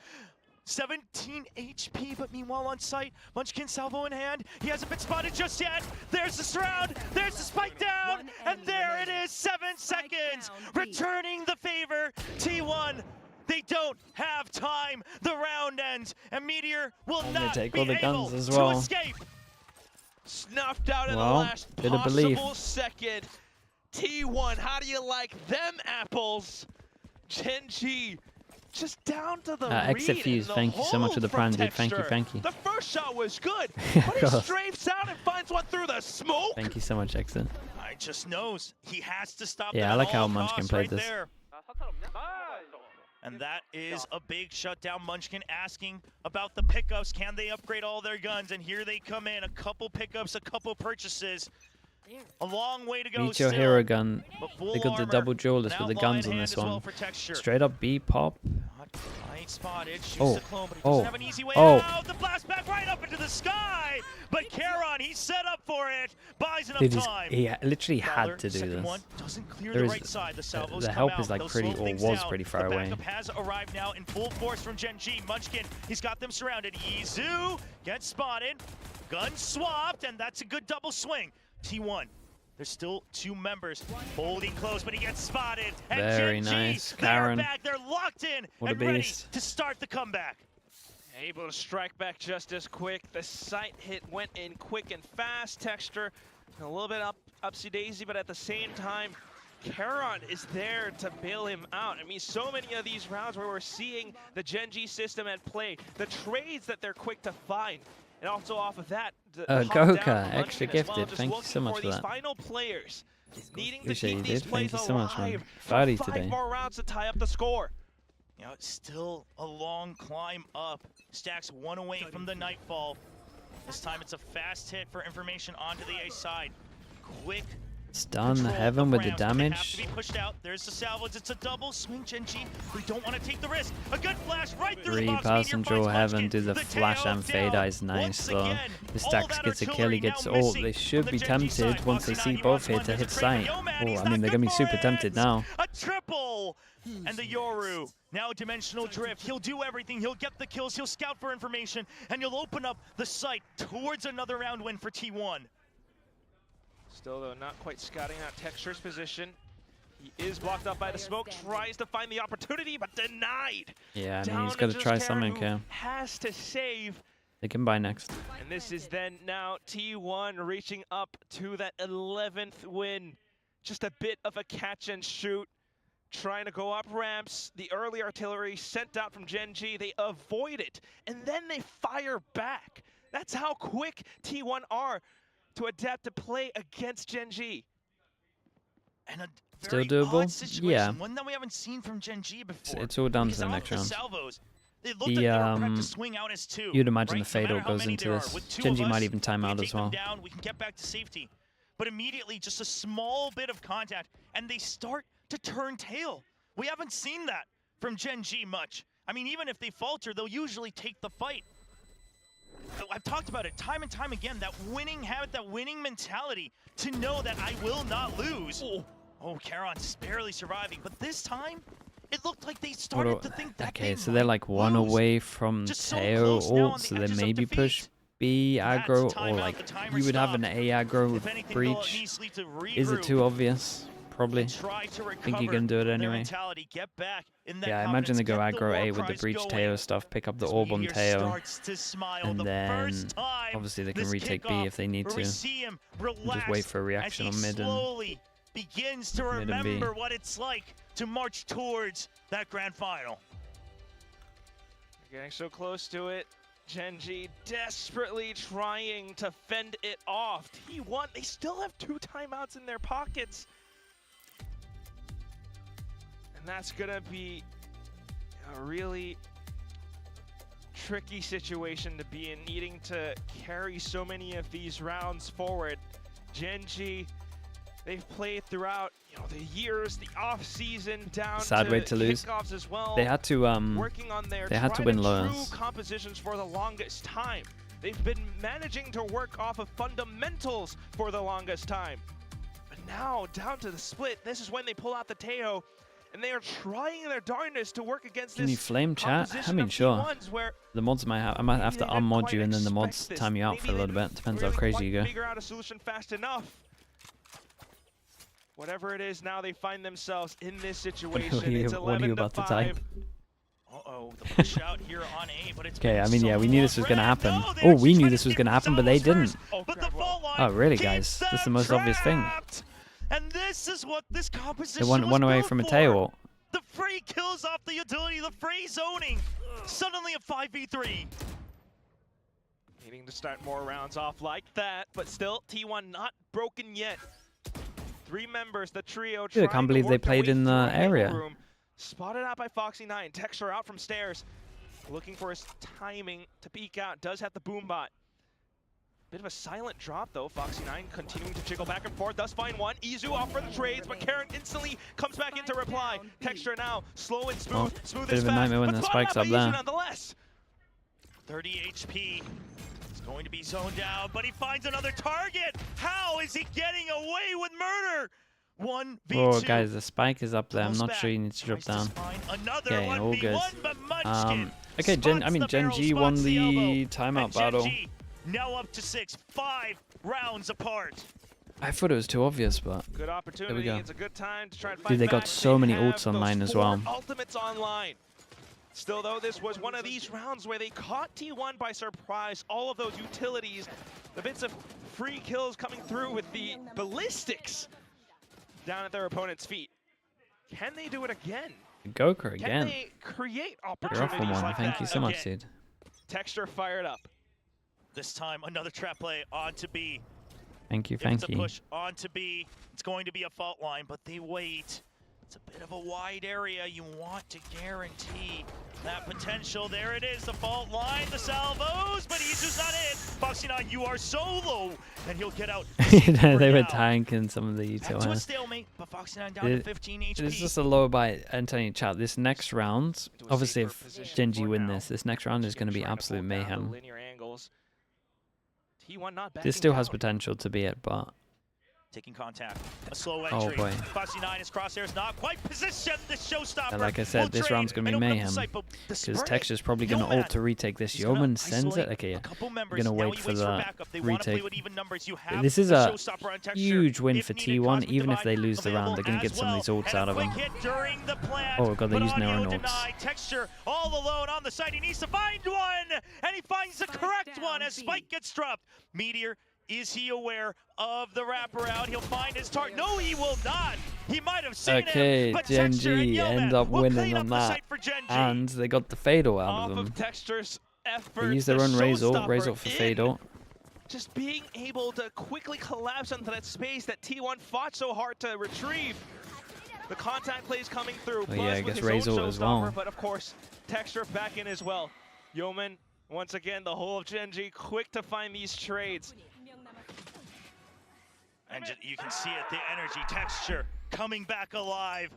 17 HP, but meanwhile on site, Munchkin salvo in hand. He hasn't been spotted just yet. There's the surround, there's the spike down, and there it is, 7 seconds. Returning the favor, T1. They don't have time. The round ends, and Meteor will And they not take be all the able guns as to well. escape. Snuffed out in the Well, last bit of belief. possible second. T1, how do you like them apples? GenG just down to the read. Exit Fuse, and the thank you so much for the hold prime, from dude. Thank you, Texture. thank you. The first shot was good, Of but he course. strafes out and finds one through the smoke. Thank you so much, Exit. I just knows he has to stop Yeah, them I at like how all Munchkin costs played right this. there. And that is a big shutdown. Munchkin asking about the pickups. Can they upgrade all their guns? And here they come in. A couple pickups, a couple purchases. A long way to go. Meet your still, hero gun. but full They got the armor. double duelist An with the outlaw guns in on hand this as well one. for Texture. Straight up B pop. Not quite spotted. Shoots Oh, the clone, but he oh, doesn't have an easy way oh. out. The blast back right up into the sky. But Charon, he's set up for it. Buys enough Dude, time. he literally Fowler, had to do second this. one, doesn't clear There the is- right side. The salvos the come help out. is like They'll pretty, slow or things was down. pretty far the away. backup has arrived now in full force from GenG. Munchkin, he's got them surrounded. Izu gets spotted. Gun swapped, and that's a good double swing. T1. There's still 2 members holding close, but he gets spotted. And Very GenG, nice. they're Karen. back. They're locked in What a and ready beast. to start the comeback. Able to strike back just as quick. The sight hit went in quick and fast. Texture a little bit upsy daisy, but at the same time, Charon is there to bail him out. I mean, so many of these rounds where we're seeing the GenG system at play, the trades that they're quick to find, and also off of that, the hop down Goka, from extra Munchkin as well, gifted. just Thank you looking so much for for these that. final players, needing to Appreciate keep you, these dude. plays Thank you so much, man. alive for 30 5 today. more rounds to tie up the score. You know, it's still a long climb up. Stacks 1 away from the Nightfall. This time it's a fast hit for information onto the A side. Quick It's done. Heaven with the damage. Have to be pushed out. There's the salvage. It's a double swing. GenG, we don't want to take the risk. A good flash right through the box. 3-person draw. Heaven do the flash and fade eyes. Nice though. The Stacks gets a kill. He gets ult. They should be tempted once they see both here to hit sight. Oh, I mean, they're gonna be super tempted now. A triple. And the Yoru, now dimensional drift. He'll do everything. He'll get the kills. He'll scout for information. And he'll open up the sight towards another round win for T1. Still, though, not quite scouting out Texture's position. He is blocked up by the smoke. Tries to find the opportunity, but denied. Yeah, I mean, he's got to try something here. Has to save. They can buy next. And this is then now T1 reaching up to that 11th win. Just a bit of a catch and shoot. Trying to go up ramps, the early artillery sent out from GenG, they avoid it, and then they fire back. That's how quick T1 are to adapt to play against GenG. And a still very doable? odd situation, Yeah. one that we haven't seen from GenG before. It's all down to the next round. You'd imagine the fatal goes into this. GenG might even time out as well. We can get back to safety. But immediately, just a small bit of contact, and they start to turn tail. We haven't seen that from GenG much. I mean, even if they falter, they'll usually take the fight. I've talked about it time and time again, that winning habit, that winning mentality, to know that I will not lose. Oh, Charon's barely surviving, but this time, it looked like they started to think that okay, so they're like one away from Teo ult, so they maybe push B aggro, or like you would have an A aggro with breach. Is it too obvious? Probably. Think you can do it anyway. Yeah, I imagine they go aggro A with the breach Teo stuff, pick up the orb on Teo, and then obviously they can retake B if they need to. And just wait for a reaction on mid and begins to remember what it's like to march towards that grand final. We're getting so close to it. GenG desperately trying to fend it off. T1, they still have 2 timeouts in their pockets. And that's gonna be a really tricky situation to be in, needing to carry so many of these rounds forward. GenG, they've played throughout, the years, the off season, down sad way to lose. Kickoffs as well. They had to working on their win lowers. True compositions for the longest time. They've been managing to work off of fundamentals for the longest time. But now down to the split, this is when they pull out the Teo, and they are trying their darndest to work against this. Can you flame chat? I mean, sure. The mods might have. I might have to unmod you, and then the mods time you out for a little bit. Depends how crazy you go. Figure out a solution fast enough. Whatever it is, now they find themselves in this situation. What are you about to type? Uh-oh, the push out here on A, but it's okay, I mean, yeah, we knew this was going to happen. Oh, we knew this was going to happen, but they didn't. Oh, really, guys? This is the most obvious thing. And this is what this composition they one away from a Teo. The free kills off the utility, the free zoning. Suddenly a 5v3. Needing to start more rounds off like that, but still, T1 not broken yet. 3 members, the trio. Dude, I can't believe they played in the area. Room. Spotted out by Foxy9. Texture out from stairs. Looking for his timing to peek out. Does have the boom bot. Bit of a silent drop though. Foxy9 continuing to jiggle back and forth. Does find one. Izu off for the trades, but Karen instantly comes back into reply. Texture now slow and smooth. Smooth bit as of a nightmare when the spike's up there. Nonetheless. 30 HP. Going to be zoned out, but he finds another target. How is he getting away with murder? 1v2. Oh, guys, the spike is up there. I'm not sure you need to drop down. Okay, all good. Okay, GenG won the timeout battle. Now up to 6, 5 rounds apart. I thought it was too obvious, but good opportunity. There we go. It's a good time to try and fight. Dude, they got so many ults online as well. Ultimates online. Still, though, this was one of these rounds where they caught T1 by surprise. All of those utilities, the bits of free kills coming through with the ballistics down at their opponent's feet. Can they do it again? Goku again. Can they create opportunities like that? Thank you so much, dude. Texture fired up. This time, another trap play onto B. Thank you, If thank it's you. a push onto B, it's going to be a fault line, but they wait. It's a bit of a wide area. You want to guarantee That potential, there it is, the fault line, the salvos, but he's just not in. Foxy9, you are so low, and he'll get out. They were tanking some of the util. To a stalemate, but Foxy9 down to 15 HP. It's just a low by Antonio chat. This next round, obviously if GenG win this next round is going to be absolute mayhem. This still has potential to be it, but... Taking contact. A slow entry. Oh boy. Foxy9, his crosshair's not quite positioned. The showstopper. And like I said, this round's going to be mayhem. Because Texture's probably going to ult to retake this. Yeoman sends it. Okay, yeah. We're going to wait for the retake. This is a huge win for T1. Even if they lose the round, they're going to get some of these ults out of them. Oh god, they're using their own ults. Texture all alone on the side. He needs to find one. And he finds the correct one as Spike gets dropped. Meteor. Is he aware of the wraparound? He'll find his target. No, he will not. He might have seen him. But GenG end up winning on that. And they got the Fatal out of them. They used their own Raise ult for Fatal. Just being able to quickly collapse into that space that T1 fought so hard to retrieve. The contact plays coming through. Oh yeah, I guess Raise ult as well. But of course, Texture back in as well. Yeoman, once again, the whole of GenG quick to find these trades. And you can see it, the energy, Texture coming back alive.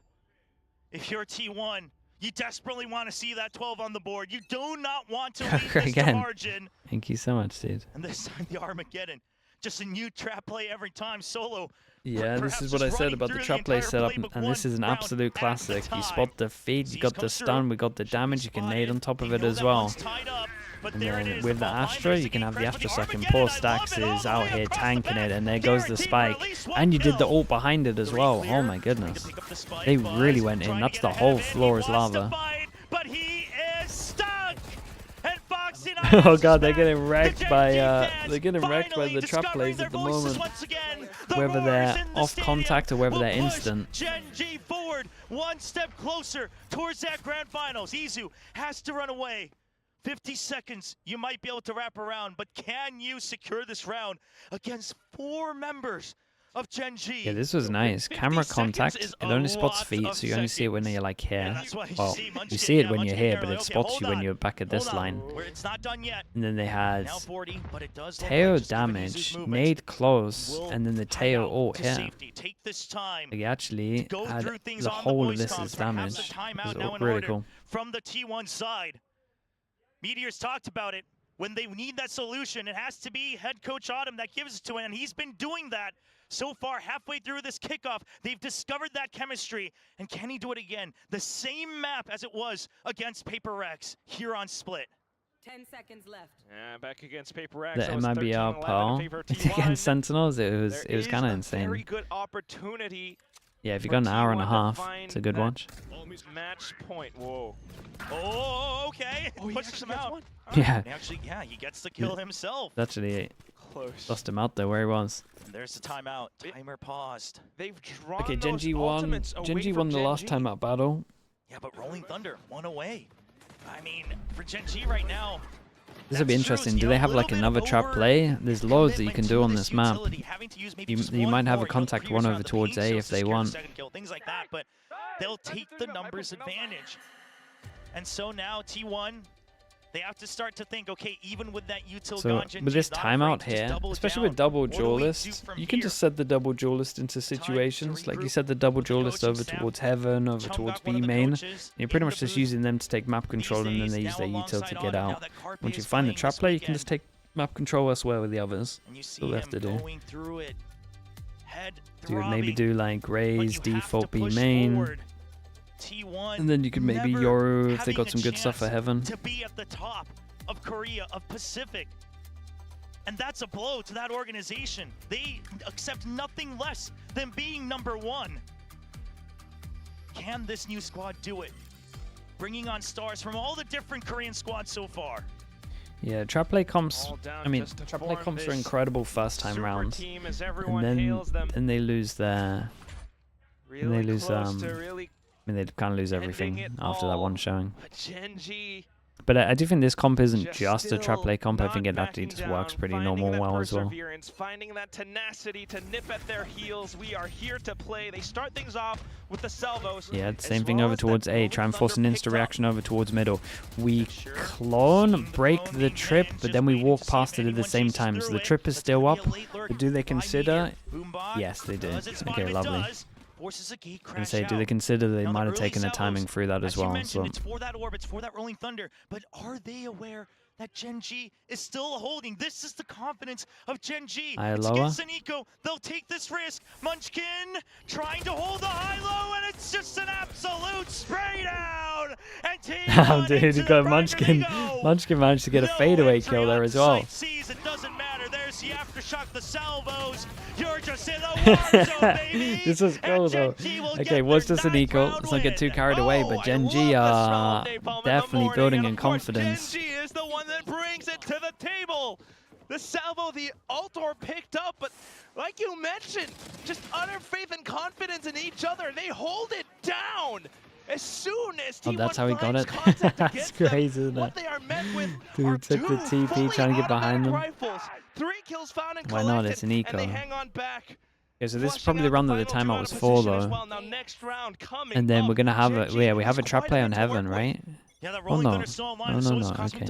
If you're T1, you desperately want to see that 12 on the board. You do not want to leave this to margin. Thank you so much, dude. And this time the Armageddon, just a new trap play every time. Solo. Yeah, this is what I said about the trap play setup, and this is an absolute classic. You spot the feed, you got the stun, we got the damage, you can nade on top of it as well. And then with the Astra, you can have the Astra second. Poor Stax is out here tanking it, and there goes the spike. And you did the ult behind it as well. Oh my goodness. They really went in. That's the whole floor is lava. But he is stuck. Oh god, they're getting wrecked by the trap plays at the moment. Whether they're off contact or whether they're instant. GenG forward, one step closer towards that grand finals. Izu has to run away. 50 seconds, you might be able to wrap around, but can you secure this round against 4 members of GenG? Yeah, this was nice. Camera contact, it only spots feet, so you only see it when you're like here. Well, you see it when you're here, but it spots you when you're back at this line. It's not done yet. And then they had Teo damage, nade close, and then the Teo ult here. They actually had the whole of this is damage. It was really cool. From the T1 side. Meteor's talked about it. When they need that solution, it has to be head coach Autumn that gives it to him, and he's been doing that so far. Halfway through this kickoff, they've discovered that chemistry, and can he do it again? The same map as it was against Paper Rex here on Split. 10 seconds left. Yeah, back against Paper Rex. The MIBR Pearl against Sentinels, it was kind of insane. Very good opportunity. Yeah, if you got an hour and a half, it's a good watch. Match point. Whoa. Oh, okay. Oh, pushes him out. Yeah. Actually, yeah, he gets the kill himself. Actually, close. Lost him out there where he was. And there's the timeout. Timer paused. They've drawn okay, GenG won. GenG won the last timeout battle. Yeah, but Rolling Thunder won away. I mean, for GenG right now. This will be interesting. Do they have like another trap play? There's loads that you can do on this map. You might have a contact one over towards A if they want. Things like that, but they'll take the numbers advantage. And so now T1, they have to start to think, okay, even with that util so with this timeout here, especially with double duelist, you can just set the double duelist into situations. Like you set the double duelist over towards Heaven, over towards B main. You're pretty much just using them to take map control, and then they use their util to get out. Once you find the trap play, you can just take map control elsewhere with the others. That's all they have to do. Dude, maybe do like Raise, default B main. And then you could maybe Yoru if they got some good stuff for Heaven. To be at the top of Korea, of Pacific. And that's a blow to that organization. They accept nothing less than being #1. Can this new squad do it? Bringing on stars from all the different Korean squads so far. Yeah, trap play comps. I mean, trap play comps are incredible first time rounds, and then they lose their. And they lose I mean, they kind of lose everything after that one showing. GenG But I do think this comp isn't just a trap play comp. I think it actually just works pretty normal well as well. Finding that tenacity to nip at their heels. We are here to play. They start things off with the salvos. Yeah, same thing over towards A. Try and force an insta reaction over towards middle. We clone, break the trip, but then we walk past it at the same time. So the trip is still up. But do they consider? Yes, they do. Okay, lovely. And say, do they consider they might have taken the timing through that as well? So it's for that orb, it's for that rolling thunder, but are they aware that GenG is still holding? This is the confidence of GenG. It's against an eco. They'll take this risk. Munchkin trying to hold the high-low, and it's just an absolute spray down. And dude, you got Munchkin. Munchkin managed to get a fadeaway kill there as well. It doesn't matter. There's the aftershock, the salvos. You're just in the war zone, baby. This was cool though. Okay, was just an eco. Let's not get too carried away, but GenG are definitely building in confidence. GenG is the one that brings it to the table. The salvo, the Altor picked up, but like you mentioned, just utter faith and confidence in each other. They hold it down. As soon as T1 that's how he got it. That's crazy, isn't it? Dude took the TP trying to get behind them. Rifles. 3 kills found and why not? It's an eco. And they hang on back. Okay, so this is probably the run that the timeout was for, though. And then we're gonna have a we have a trap play on Heaven, right? Yeah, that oh no, no, okay.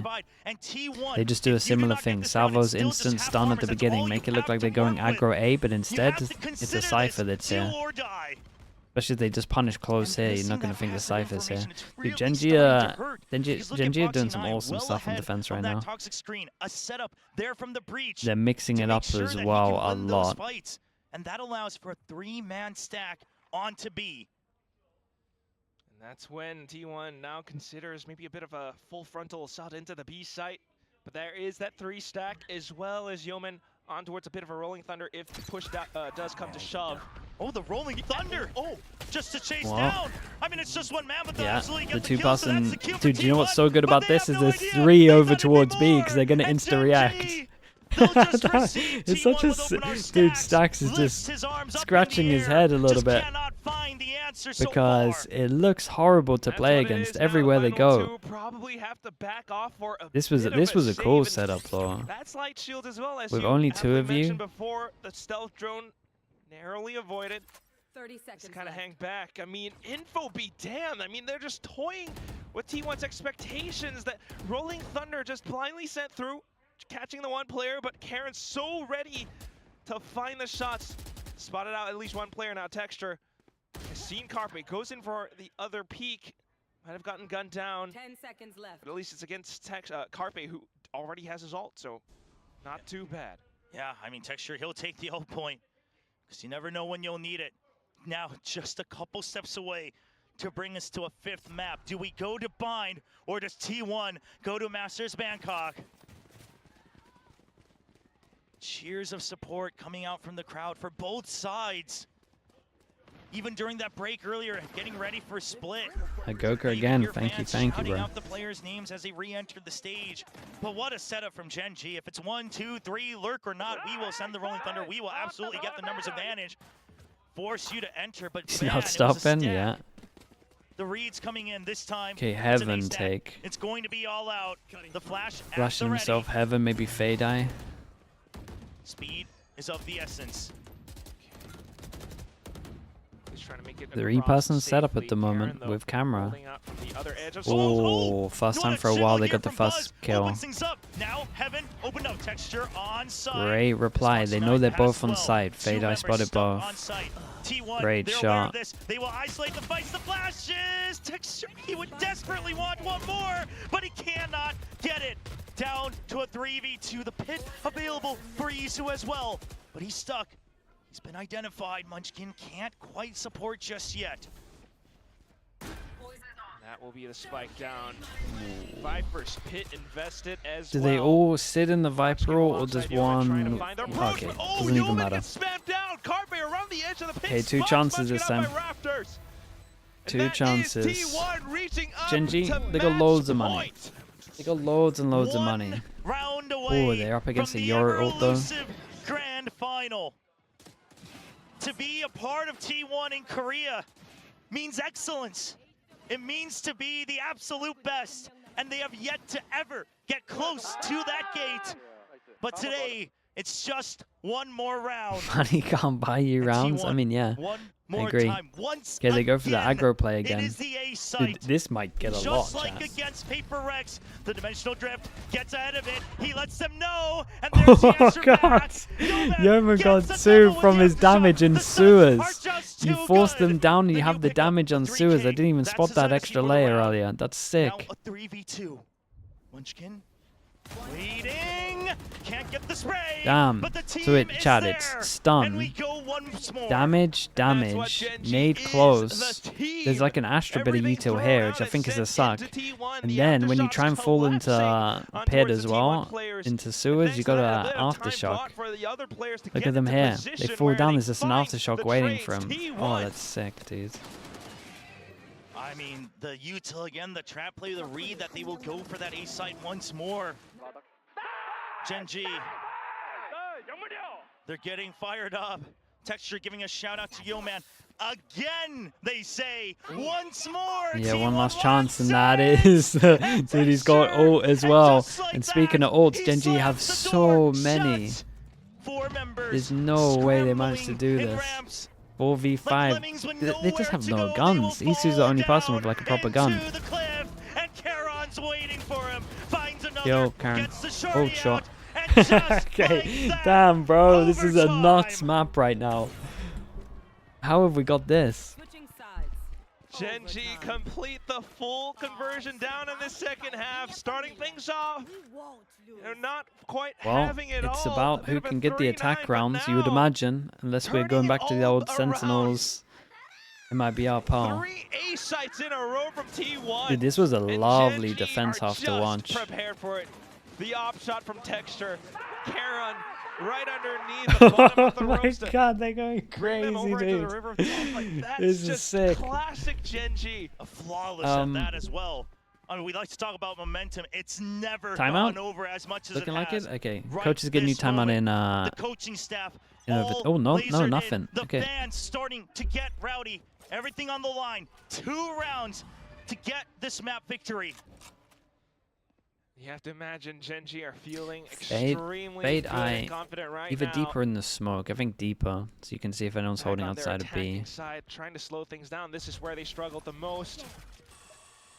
They just do a similar thing. Salvo's instant stun at the beginning, make it look like they're going aggro A, but instead it's a Cypher that's here. Especially if they just punish close here, you're not going to think the Cypher's here. Dude, GenG are doing some awesome stuff in defense right now. They're mixing it up as well a lot. And that allows for a 3-man stack onto B. And that's when T1 now considers maybe a bit of a full frontal assault into the B site. But there is that 3 stack as well as Yeoman on towards a bit of a rolling thunder if the push does come to shove. Oh, the rolling thunder! Oh, just to chase down. I mean, it's just one man, but the 2-person. Dude, do you know what's so good about this? Is there's 3 over towards B because they're gonna insta react. It's such a dude. Stacks is just scratching his head a little bit because it looks horrible to play against everywhere they go. This was a cool setup though. With only 2 of you. Before the stealth drone narrowly avoided. 30 seconds. Kind of hang back. I mean, info be damned. I mean, they're just toying with T1's expectations. That rolling thunder just blindly sent through, catching the one player, but Karen's so ready to find the shots. Spotted out at least one player now. Texture has seen Carpe, goes in for the other peak. Might have gotten gunned down. 10 seconds left. But at least it's against Carpe, who already has his ult, so not too bad. Yeah, I mean, Texture, he'll take the ult point, because you never know when you'll need it. Now, just a couple steps away to bring us to a 5th map. Do we go to Bind, or does T1 go to Masters Bangkok? Cheers of support coming out from the crowd for both sides. Even during that break earlier, getting ready for split. Goku again, thank you, bro. Out the players' names as they re-entered the stage. But what a setup from GenG. If it's 1, 2, 3, lurk or not, we will send the Rolling Thunder. We will absolutely get the numbers advantage. Force you to enter, but he's man, not stopping, yeah. The reads coming in this time. Okay, Heaven take. It's going to be all out. The flash flashing himself, Heaven, maybe Fade Eye. Speed is of the essence. The 3-person setup at the moment with camera. Oh, first time for a while they got the first kill. Now Heaven opened up. Texture on site. Great reply. They know they're both on site. Fade Eye spotted both. Great shot. They will isolate the fights. The flashes. Texture, he would desperately want one more, but he cannot get it. Down to a 3v2. The pit available for Isu as well, but he's stuck. He's been identified. Munchkin can't quite support just yet. That will be the spike down. Viper's pit invested as well. Do they all sit in the Viper or does one? Okay, doesn't even matter. Okay, 2 chances this time. 2 chances. GenG, they got loads of money. They got loads and loads of money. Oh, they're up against the Euro ult though. Grand final. To be a part of T1 in Korea means excellence. It means to be the absolute best. and they have yet to ever get close to that gate. But today, it's just one more round. Money can't buy you rounds. I mean, yeah, I agree. Okay, they go for the aggro play again. Dude, this might get a lot, Just like chat. against Paper Rex, the dimensional drift gets ahead of it. He lets them know, and there's the Oh answer god! back. Yoma got two from his damage in sewers. You force them down and you have the damage on sewers. I didn't even spot that extra layer earlier. That's sick. Now a 3v2. Munchkin waiting. Can't get the spray. Damn. But the team So it, is chat, there. it's And stun. we go once more. Damage, made close. There's like an Astra bit of util here, which I think is a suck. And then when you try and fall into pit as well, into sewers, you got an aftershock. Look at them here. They fall down, there's just an aftershock waiting for them. Oh, that's sick, dude. I mean, the util again, the trap play, the read that they will go for that A site once more. GenG. They're getting fired up. Texture giving a shout out to Yoman. Again, they say, once more. Yeah, one last chance, and that is, dude, he's got ult as well. And speaking of ults, GenG have so many. There's no way they managed to do this. 4v5. They just have no guns. Isu's the only person with like a proper gun. Yo, Karen. Ult shot. Okay, damn, bro, this is a nuts map right now. How have we got this? GenG complete the full conversion down in the second half, starting things off. They're not quite having it all. It's about who can get the attack rounds, you would imagine, unless we're going back to the old Sentinels. It might be our pal. 3 A sites in a row from T1. Dude, this was a lovely GenG defense half to watch. Prepared for it. The op shot from Texture. Karon right underneath the bottom of the Oh my ropes. god, they're going crazy, dude. This is sick. Classic GenG. A flawless at that as well. I mean, we like to talk about momentum. It's never Timeout? gone over as much as Looking it like has. it? Okay, Right coach is getting new this timeout moment, in the coaching staff. oh no, lasered in. nothing. The Okay. fans starting to get rowdy. Everything on the line. 2 rounds to get this map victory. You have to imagine GenG are feeling extremely Fade good eye and confident right either now. deeper in the smoke. I think deeper, so you can see if anyone's Back holding on their outside of B. attacking side, trying to slow things down. This is where they struggled the most.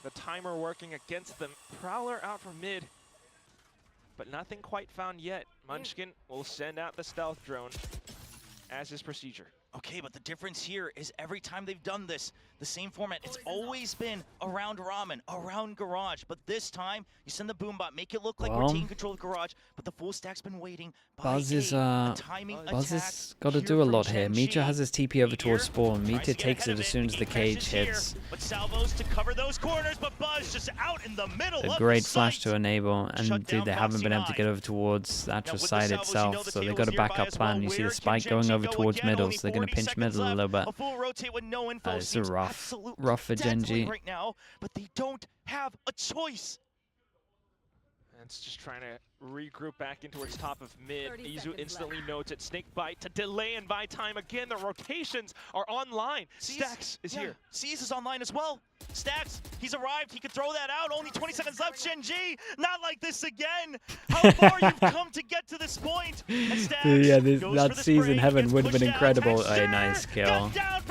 The timer working against them. Prowler out from mid, but nothing quite found yet. Munchkin will send out the stealth drone as his procedure. Okay, but the difference here is every time they've done this, the same format, it's always been around Ramen, around Garage. But this time, you send the Boombot, make it look like we're taking control of Garage, but the full stack's been waiting. Buzz is Buzz has got to do a lot here. Mitra has his TP over towards spawn. Mitra takes it as soon as the cage hits. But salvos to cover those corners, but Buzz just out in the middle. A great flash to enable, and dude, they haven't been able to get over towards the actual side itself, so they've got a backup plan. You see the spike going over towards middle, so they're going to pinch middle a little bit. It's a rough for GenG right now, but they don't have a choice. And it's just trying to regroup back into its top of mid. Izu instantly notes it. Snake bite to delay and buy time again. The rotations are online. Stax is here. C's is online as well. Stax, he's arrived. He could throw that out. Only 20 seconds left. GenG, not like this again. How far you've come to get to this point. Dude, yeah, that season heaven would have been incredible. A nice kill.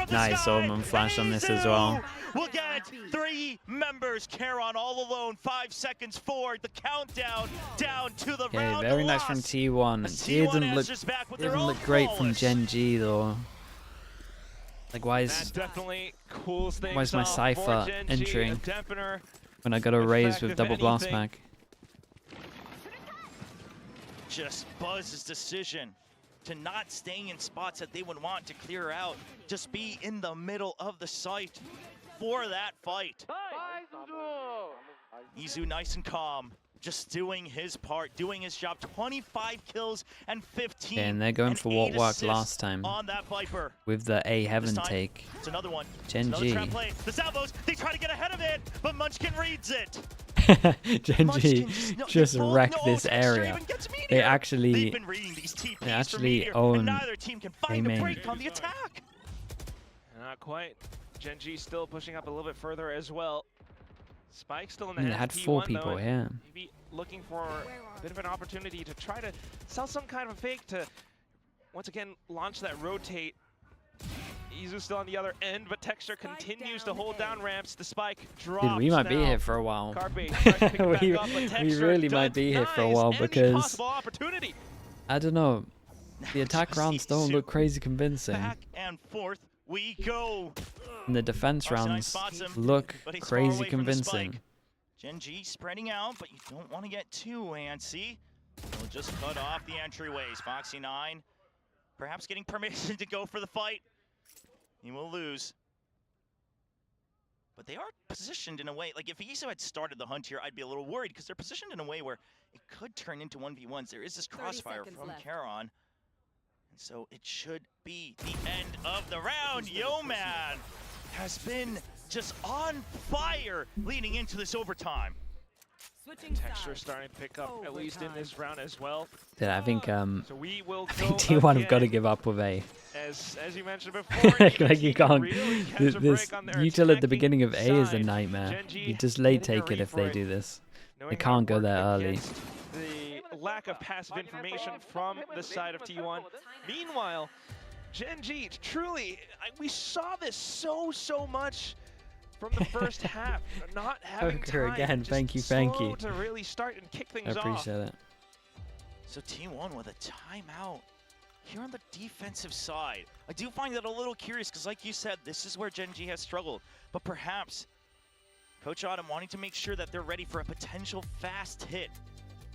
Nice Omen flash on this as well. We'll get 3 members. Karon all alone. 5 seconds forward. The countdown down to the round. Okay, very nice from T1. Didn't look great from GenG though. Like, why is my Cypher entering when I got a raise with double blast mag? Just Buzz's decision to not stay in spots that they would want to clear out. Just be in the middle of the site for that fight. Izu nice and calm. Just doing his part, doing his job. 25 kills and 15. And they're going for what worked last time on that Viper. With the A Heaven take. It's another one. GenG. The salvos, they try to get ahead of it, but Munchkin reads it. GenG just wrecked this area. They actually own neither team can find a break on the attack. Not quite. GenG still pushing up a little bit further as well. Spike still in I the mean, they hands had of 4 T1 people though, and here. maybe looking for a bit of an opportunity to try to sell some kind of a fake to once again launch that rotate. Izu's still on the other end, but Texture continues to hold down ramps. The spike drops. Dude, we might be now. here for a while. Carpe tries to pick it back we, up, but we Texture really might be here for a while denies any because possible opportunity. I don't know. The attack rounds don't look crazy convincing, Back and forth we go. and the defense Arsenal rounds spots him, look but he's far crazy away from the convincing. spike. GenG spreading out, but you don't want to get too antsy. We'll just cut off the entryways. Foxy9 perhaps getting permission to go for the fight. He will lose. But they are positioned in a way, like if Isu had started the hunt here, I'd be a little worried because they're positioned in a way where it could turn into 1v1s. There is this crossfire from Charon. And so it should be the end of the round. Yo man has been just on fire leading into this overtime. Texture starting to pick up at least in this round as well. Yeah, I think So we will I think T1 have got to give up with A. As you mentioned before, like you can't. really catch a This break on their util at the attacking beginning of A is a side. nightmare. GenG You just late getting a take it read if for they it, do this. knowing They how can't it go there worked early. against the lack of passive information from the side of T1. Meanwhile, GenG, truly, we saw this so much from the first half. Not having Poker time, again, just thank you. slow to really start and kick I things off. appreciate it. So T1 with a timeout here on the defensive side. I do find that a little curious because like you said, this is where GenG has struggled. But perhaps Coach Autumn wanting to make sure that they're ready for a potential fast hit.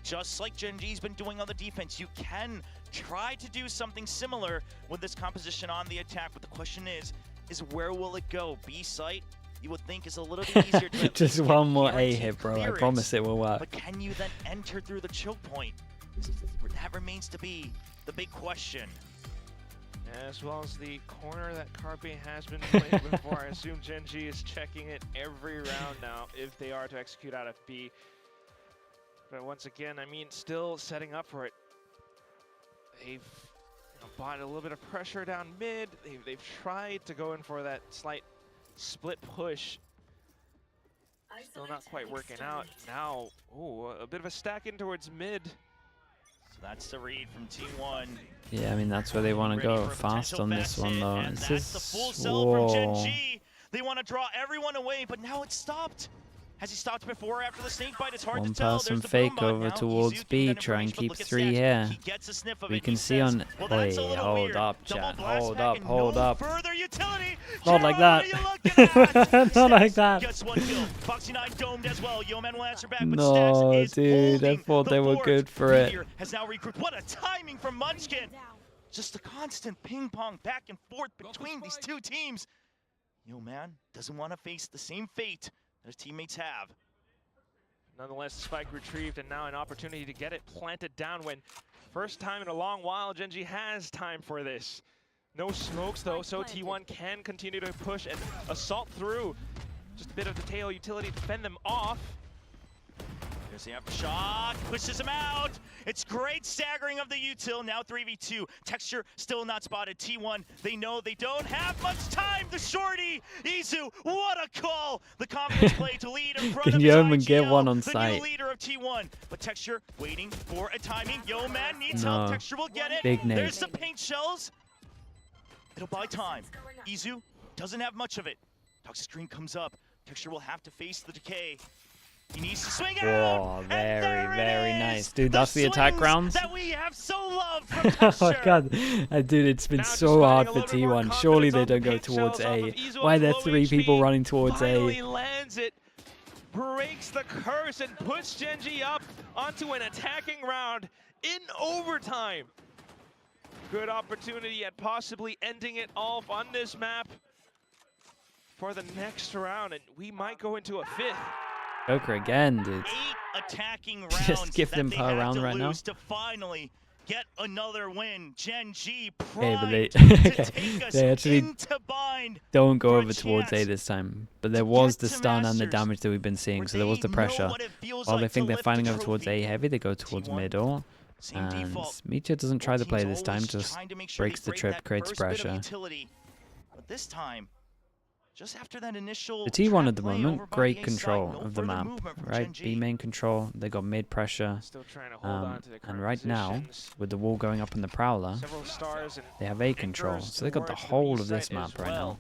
Just like GenG's been doing on the defense, you can try to do something similar with this composition on the attack. But the question is where will it go? B site, you would think is a little bit easier to Just get one more A guaranteed hit, bro. I clearance. promise it will work. But can you then enter through the choke point? That remains to be the big question. As well as the corner that Carpe has been playing before. I assume GenG is checking it every round now if they are to execute out of B. But once again, I mean, still setting up for it. They've bought a little bit of pressure down mid. They've tried to go in for that slight split push. Still not quite working out. Now, ooh, a bit of a stack in towards mid. So that's the read from T1. Yeah, I mean that's where they want to Ready go for a fast potential on fast this one hit, though. and It's that's the just full sell from whoa. GenG. They want to draw everyone away, but now it's stopped. Has he stopped before or after the snake bite? It's hard One to tell. person There's the fake boom bot over now. towards Izu B, getting that try and information, but keep look at 3 Stacks. here. He gets a sniff of We it. can He see says, on. well, that's a Wait, little hold weird. up, Double chat. blast Hold pack up, and hold no up. further utility. Not like Gerard, that. what are you looking at? Not like Stacks that. Gets one kill. Foxy9 domed as well. Yeoman will answer back, but No, Stacks is dude, I holding thought the they were fort. good for it. Meteor has now regrouped. What a timing from Munchkin. Just a constant ping pong back and forth between these two teams. Yeoman doesn't want to face the same fate that his teammates have. Nonetheless, spike retrieved and now an opportunity to get it planted down when first time in a long while GenG has time for this. No smokes though, so T1 can continue to push and assault through. Just a bit of the tail utility to fend them off. There's the aftershock, pushes him out. It's great staggering of the util, now 3v2. Texture still not spotted. T1, they know they don't have much time. The shorty, Izu, what a call. The confidence play to lead in front Can of his Yeoman get IGL, one on the site? new leader of T1. But Texture waiting for a timing. Yeoman needs No. help. Texture will get it. Big nade. There's the paint shells. It'll buy time. Izu doesn't have much of it. Toxic screen comes up. Texture will have to face the decay. He needs to swing out. Whoa, and very, there it very is. nice. Dude, that's the attack swings rounds. that we have so loved from Oh Texture. my god. Dude, it's been Now just so hard finding for a little bit more T1. Surely confidence they on the don't go pink towards shells off A. of Izu Why are on there low 3 people HP? running towards Finally A? lands it, breaks the curse and puts GenG up onto an attacking round in overtime. Good opportunity at possibly ending it off on this map for the next round, and we might go into a 5th. Joker again, dude. 8 attacking Just rounds give that them they per had round to right now. lose to finally get another win. GenG Okay, but they, primed to take us they actually into bind. don't go for a over towards A chance this time. But there was get the to stun and the Masters, damage that we've been seeing, where so there was the they know pressure. what it feels While like they to think they're lift fighting the over towards trophy. A heavy, they go towards T1, middle. same And default. Meteor doesn't try to Both play teams this time, always just trying to make sure breaks they the break trip, that creates first bit of pressure. utility. But this time, just after that initial The T1 at the play moment, over by great the A control side, no of the further map, movement from right? GenG. B main control, they got mid pressure. Still trying to hold on to the And current right now, positions. with the wall going up in the Prowler, Several stars and they have A control. anchors So they got the towards whole B of this site map as right now.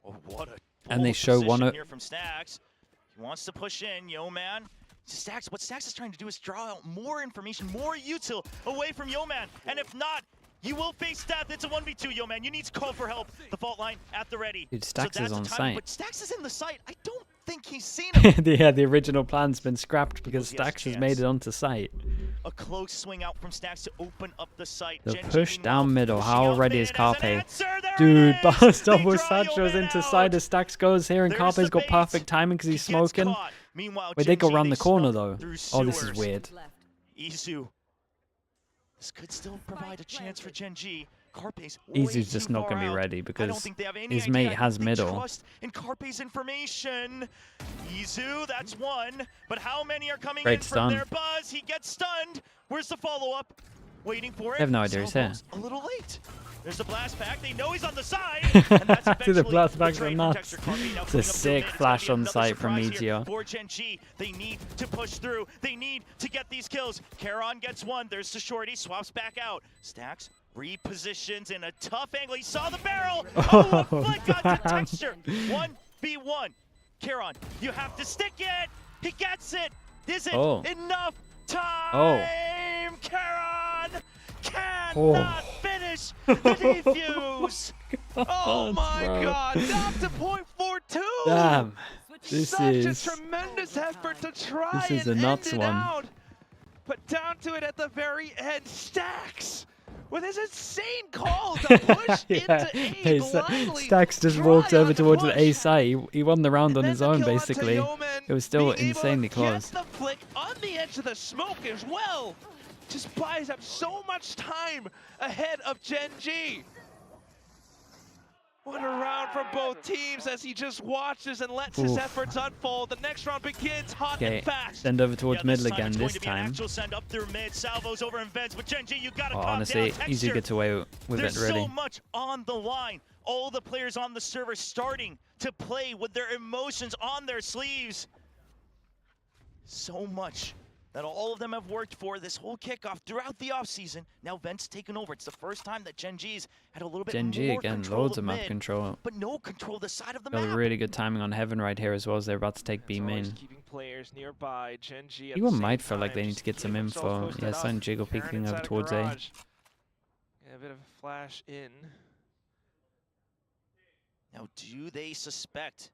Oh, what a And they bold show one position of here from Stax. He wants to push in, Yo-Man. Stax, what Stax is trying to do is draw out more information, more util away from Yo-Man. And if not, you will face death. It's a 1v2, Yo-Man. You need to call for help. The fault line at the ready. Dude, Stax is on site. But Stax is in the site. I don't think he's seen him. Yeah, the original plan's been scrapped because He has a Stax has made it chance. onto site. A close swing out from Stax to open up the site. The GenG push meanwhile down middle. pushing How out ready mid is as an Carpe? answer. There Dude, it is. Bars They double draw satchels Yo-Man into out. side as Stax goes here, and There's Carpe's the got bait. perfect timing because he's He gets smoking. caught. Meanwhile, Wait, they go GenG, around the corner snuck though. through Oh, this is sewers. weird. Left. Izu. This could still provide a chance for GenG. Carpe's Izu's way just too not far gonna be out. ready I don't because think they have any his idea. mate I don't has think middle. Trust in Carpe's information. Izu, that's one. But how many are coming Great in stun. from their buzz? He gets stunned. Where's the follow-up? Waiting for it. They have no idea he's here. Salvo's a little late. There's the blast pack. They know he's on the side. And that's Dude, the eventually blast packs trade are from nuts. Texture. Carpe now It's a coming up through sick mid. It's gonna flash be on another site from surprise here Meteor. for GenG. They need to push through. They need to get these kills. Charon gets one. There's the shorty. Swaps back out. Stacks repositions in a tough angle. He saw the barrel. Oh, a flick onto damn. Texture. 1v1. Charon, you have to stick it. He gets it. Is it enough time? Charon cannot finish the defuse. oh my bro. God, down to .42. Damn. This Such is a tremendous effort to try this is a and nuts end it one. out. But down to it at the very end, Stax with his insane call to push into A Hey, blindly. Stax just try walked on over towards the A push. side. He won the round And on then his the own, kill onto basically. Yeoman, It was still being able insanely to close. get the flick on the edge of the smoke as well. Just buys up so much time ahead of GenG. What a round from both teams as he just watches and lets his efforts unfold. The next round begins hot and fast. Send over towards middle again it's this going to be an time. actual send up through mid. Salvo's over in vents, but GenG, you gotta calm Honestly, down. Easy Texture. gets away with There's it, really. so much on the line. All the players on the server starting to play with their emotions on their sleeves. So much that all of them have worked for this whole kickoff throughout the offseason. Now Vent's taken over. It's the first time that GenG's had a little bit GenG more again, control loads of map mid, control. but no control the side of the Got map. a really good timing on Heaven right here as well as they're about to take B main. Keeping players nearby. GenG T1 might feel like they need to get some info. Yeah, sign Jiggle peeking over towards A. Yeah, a bit of a flash in. Now, do they suspect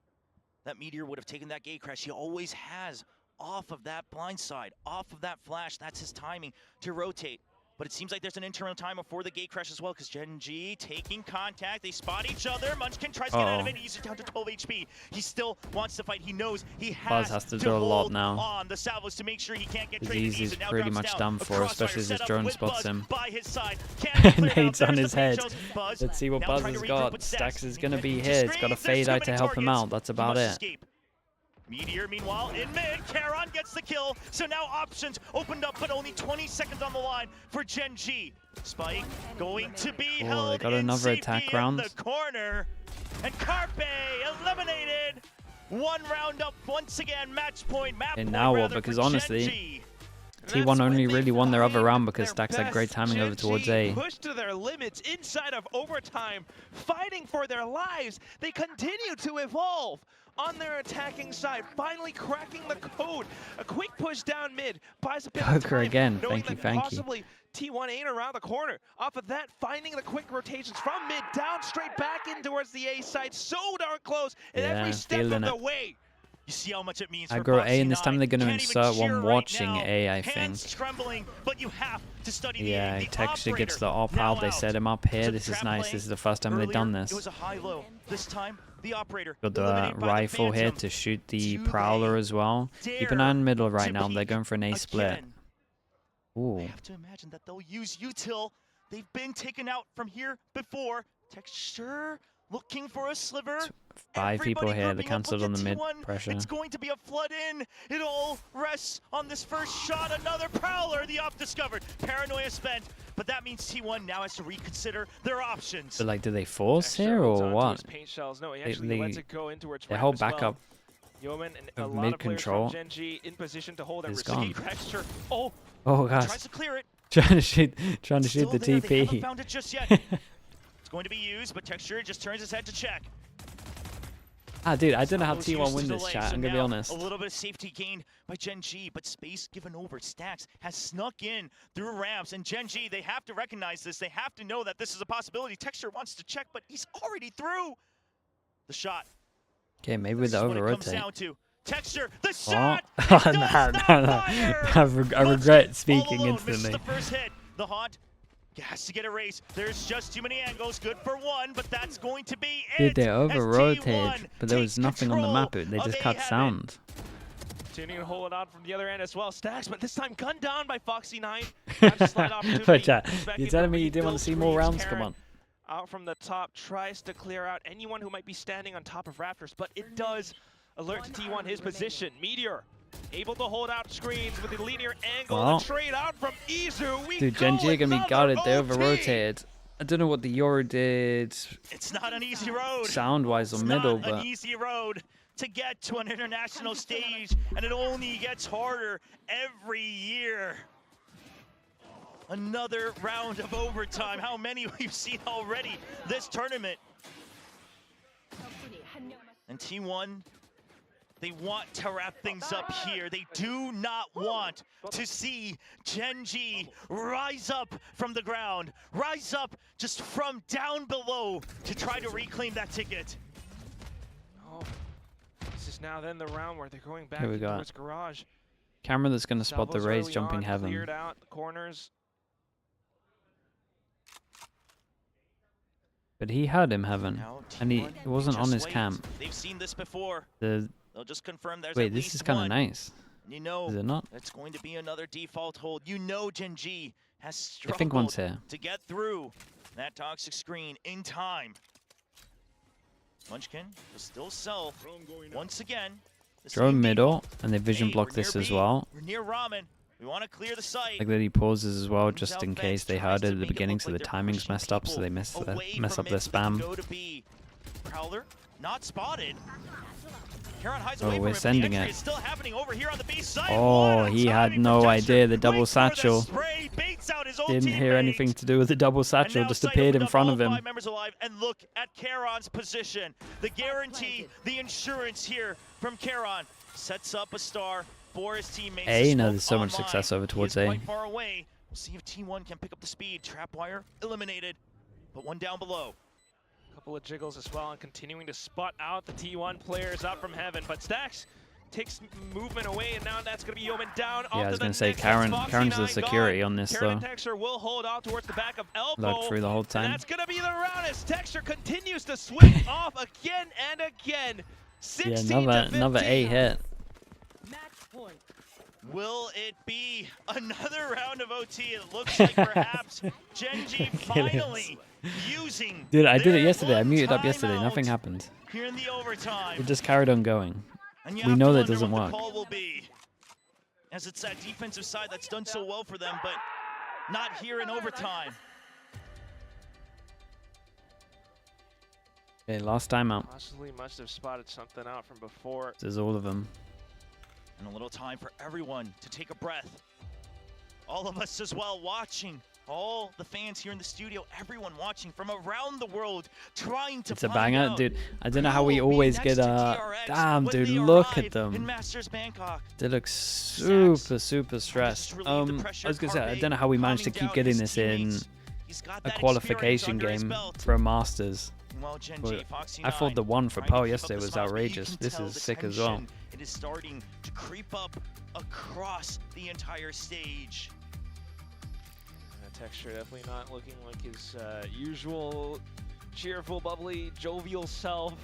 that Meteor would have taken that gate crash? He always has off of that blind side, off of that flash. That's his timing to rotate. But it seems like there's an internal timer for the gate crash as well, because GenG taking contact. They spot each other. Munchkin tries to get out of it. He's down to 12 HP. He still wants to fight. He knows he has to do a lot hold now. on the salvos to make sure he can't get traded. Easy's Now pretty drops much down. done for, A especially as crossfire his set up drone with spots Buzz him. by his side. Can't be cleared out. Nades on There's his the head. Pharos. Buzz Let's see what now Buzz trying has to regroup got. with Stax is going to be He here. It's got a screams, fade there's out too to many help him targets. out. That's He about must it. escape. Meteor, meanwhile, in mid. Charon gets the kill. So now options opened up, but only 20 seconds on the line for GenG. Spike going to be held they got in another safety attack in round. the corner. And Carpe eliminated. One round up once again. Match point. Map And point now what? rather Because for honestly, GenG. T1 only really won their other played round because their Stax had great best. timing over towards GenG A. pushed to their limits inside of overtime, fighting for their lives. They continue to evolve on their attacking side, finally cracking the code. A quick push down mid, buys a bit of Coker time, again. knowing Thank you, that thank you. possibly T1 ain't around the corner. Off of that, finding the quick rotations from mid, down straight back in towards the A side, so darn close in every step of feeling the it. way. You see how much it means I for grow A, Boxy and this time 9. they're going to Can't even insert cheer one right watching now. A, I think. Hands trembling, but you have to study Yeah, the Texture gets the operator op out. now They out. set him up here. So This the is trap nice. play This is the first time they've done earlier, this. It was a high-low. This time, the operator Got the eliminated by the rifle here Phantom. to shoot the Do Prowler they as well. Keep an eye on middle right to now. They're peek going for an A split. again? I Ooh. have to imagine that they'll use util. They've been taken out from here before. Texture looking for a sliver. 5 people here. They cancelled on the mid T1. pressure. It's going to be a flood in. It all rests on this first shot. Another Prowler, the op discovered. Paranoia spent, but that means T1 now has to reconsider their options. But like, do they force here or what? Paint shells. No, he actually lets it go into its They ramp hold as back well. up Yeoman and a of lot of players from mid-control GenG in position to hold and is receive gone. Texture. Oh, Oh gosh, Tries to clear it. trying to shoot the Still there. They haven't TP. found it just yet. It's going to be used, but Texture just turns his head to check. Ah, dude, I don't know how Those T1 used win to this delay, chat. so I'm gonna be now honest. A little bit of safety gained by GenG, but space given over. Stacks has snuck in through ramps, and GenG, they have to recognize this. They have to know that this is a possibility. Texture wants to check, but he's already through the shot. Okay, maybe with the over rotate. Texture, the shot! Oh, It does not fire! I regret speaking all alone, instantly. misses the first hit. The Haunt has to get a race. There's just too many angles. Good for one, but that's going to be it. Dude, they over as rotated, T1 but there was takes nothing on the map. control They just of cut A-Heaven. sound. continuing to hold it on from the other end as well. Stacks, but this time gunned down by Foxy9. That's a slight opportunity. But chat, Back you're in telling the me you didn't want to see more rebuild rounds? Come Karen on. out from the top, tries to clear out anyone who might be standing on top of Raptors, but it does alert to T1 his position. Meteor able to hold out screens with the linear angle. Well, The trade out from Izu. We dude, go GenG are gonna be gutted. They another over OT. rotated. I don't know what the Euro did It's not an easy road. sound-wise or It's middle, not an but easy road to get to an international stage, and it only gets harder every year. Another round of overtime. How many we've seen already this tournament? And T1, they want to wrap things up here. They do not want to see GenG rise up from the ground, rise up just from down below to try to reclaim that ticket. Oh, this is now then the round where they're going back Here we go. towards garage. camera that's gonna spot the Salvos Rays early jumping on, heaven. Cleared out the corners. But he heard him heaven, Now and he T1 wasn't on just his wait. cam. They've seen this before. The They'll just confirm there's wait, at this least is kind of one. nice. You know, Is it not? it's going to be another default hold. You know GenG has I think one's struggled here. to get through that toxic screen in time. Munchkin will still sell once again. The Drone same middle, default. and they vision Hey, block we're this near as B. well. We're near Ramen. We want to clear the site. Like that he pauses as well, Comes just out in fence, case they tries heard to it at the make it beginning, look so like the they're timing's pushing messed up, so people they mess away up from their it so they can spam. Go to B. Prowler, not spotted. Karon hides Oh, away from we're it, but the sending entry it. is still happening over here on the B side. Oh, What a he had timing no for idea. The Texture. double Waits for the satchel. spray, baits out his own Didn't hear teammate. anything to do with the double And satchel, now just Sight appeared opened in up front all of him. 5 members alive, and look at Karon's position. The guarantee, the insurance here from Karon sets up a star for his teammates. A, The no, smoke there's so much online. success over He towards is A. quite far away. We'll see if T1 can pick up the speed. Trapwire eliminated, but one down below. Couple of jiggles as well, and continuing to spot out the T1 players up from heaven. But Stacks takes movement away, and now that's going to be Yeoman down. Yeah, I was going to say Karen's the security on this Karen though. and Texture will hold on towards the back of Elbow. Looked through the whole And time. that's going to be the round as Texture continues to switch off again and again. Yeah, 16 to another A 15. hit. Match point. Will it be another round of OT? It looks like perhaps GenG finally using Dude, I did it their yesterday. I one muted up yesterday. timeout Nothing happened. here in the overtime. It just carried on going. And you We have know to that wonder doesn't what work. the call will be, as it's that defensive side that's done so well for them, but not here in overtime. Okay, last timeout. Possibly must have spotted something out from before. There's all of them. And a little time for everyone to take a breath. All of us as well watching. All the fans here in the studio, everyone watching from around the world, trying to It's a find banger, out dude. I don't know who how we will be always next get to a. TRX Damn, when dude, they look arrive at them. in Masters Bangkok. They look super stressed. relieve the I pressure. was gonna say, I Carpe don't know how we managed to calming keep down getting his this in teammates. He's got a that qualification experience under his game belt. for a Masters. Meanwhile, GenG, But Foxy I thought the 9 one for trying to Pearl keep up yesterday the was smiles, but you outrageous. can This tell is the sick as well. tension, it is starting to creep up across the entire stage. Texture definitely not looking like his usual cheerful, bubbly, jovial self.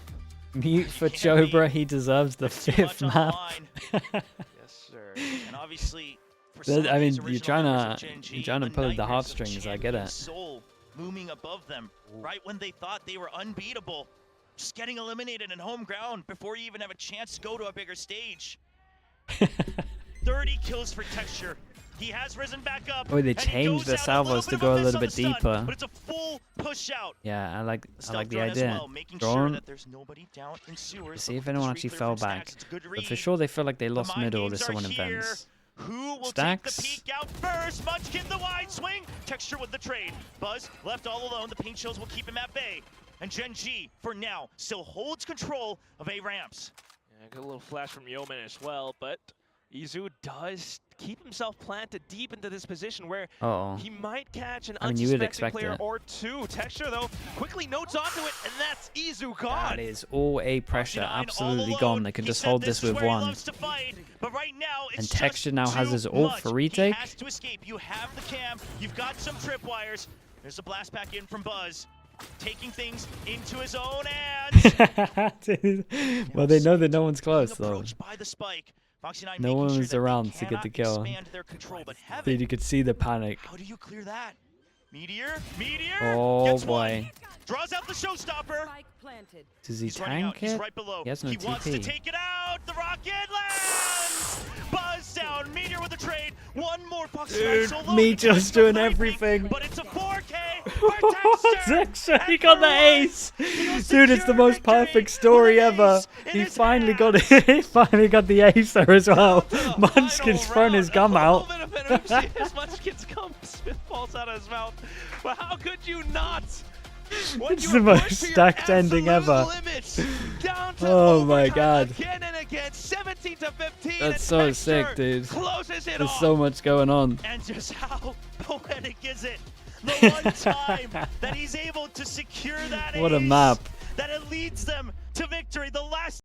Mute for Can't be. Chobra, he deserves the There's too 5th much on the map. line. Yes, sir. And obviously, for That- some I of these mean, you're original trying members to- of GenG, you're trying to the pull at the nightmares of heartstrings, I get champion it. Soul looming above them, right when they thought they were unbeatable. just getting eliminated in home ground before you even have a chance to go to a bigger stage. 30 kills for Texture. He has risen back up. Oh, they changed the salvos to go a little bit deeper. But it's a full push out. Yeah, I like the As idea. well, making Drone. sure that there's nobody down in sewers. See if anyone actually fell back. But for sure, they feel like they lost middle. There's someone in vents. Who will Stacks. take the peek out first? Munchkin the wide swing. Texture with the trade. Buzz left all alone. The paint chills will keep him at bay. And GenG, for now, still holds control of A ramps. Yeah, got a little flash from Yeoman as well, but Izu does keep himself planted deep into this position where he might catch an unsuspecting player or two. Texture, though, quickly notes onto it, and that's Izu gone. That is all A pressure, absolutely gone. They can just hold this with one. But right now, it's and Texture now has his ult for retake. He has to escape. You have the cam. You've got some tripwires. There's a blast back in from Buzz, taking things into his own hands. Well, they know that no one's close, though. By the spike. No one was around to get the kill. Dude, you could see the panic. How do you clear that? Meteor? Oh boy. Draws out the showstopper. Does he tank it? Right below. He has no TP. He wants to take it out. The rocket lands. Buzz down. Meteor with the trade. One more Fox. Dude, me just doing everything. But it's a 4K for Texture. He got the ace. Dude, it's the most perfect story ever. He finally got it. He finally got the ace there as well. Munchkin's thrown his gum out. Munchkin's gum falls out of his mouth. But how could you not? It's the most stacked ending ever. Oh my god. Again and again, 17 to 15. That's so sick, dude. There's so much going on. And just how poetic is it? The one time that he's able to secure that what a ace, map. that it leads them to victory. The last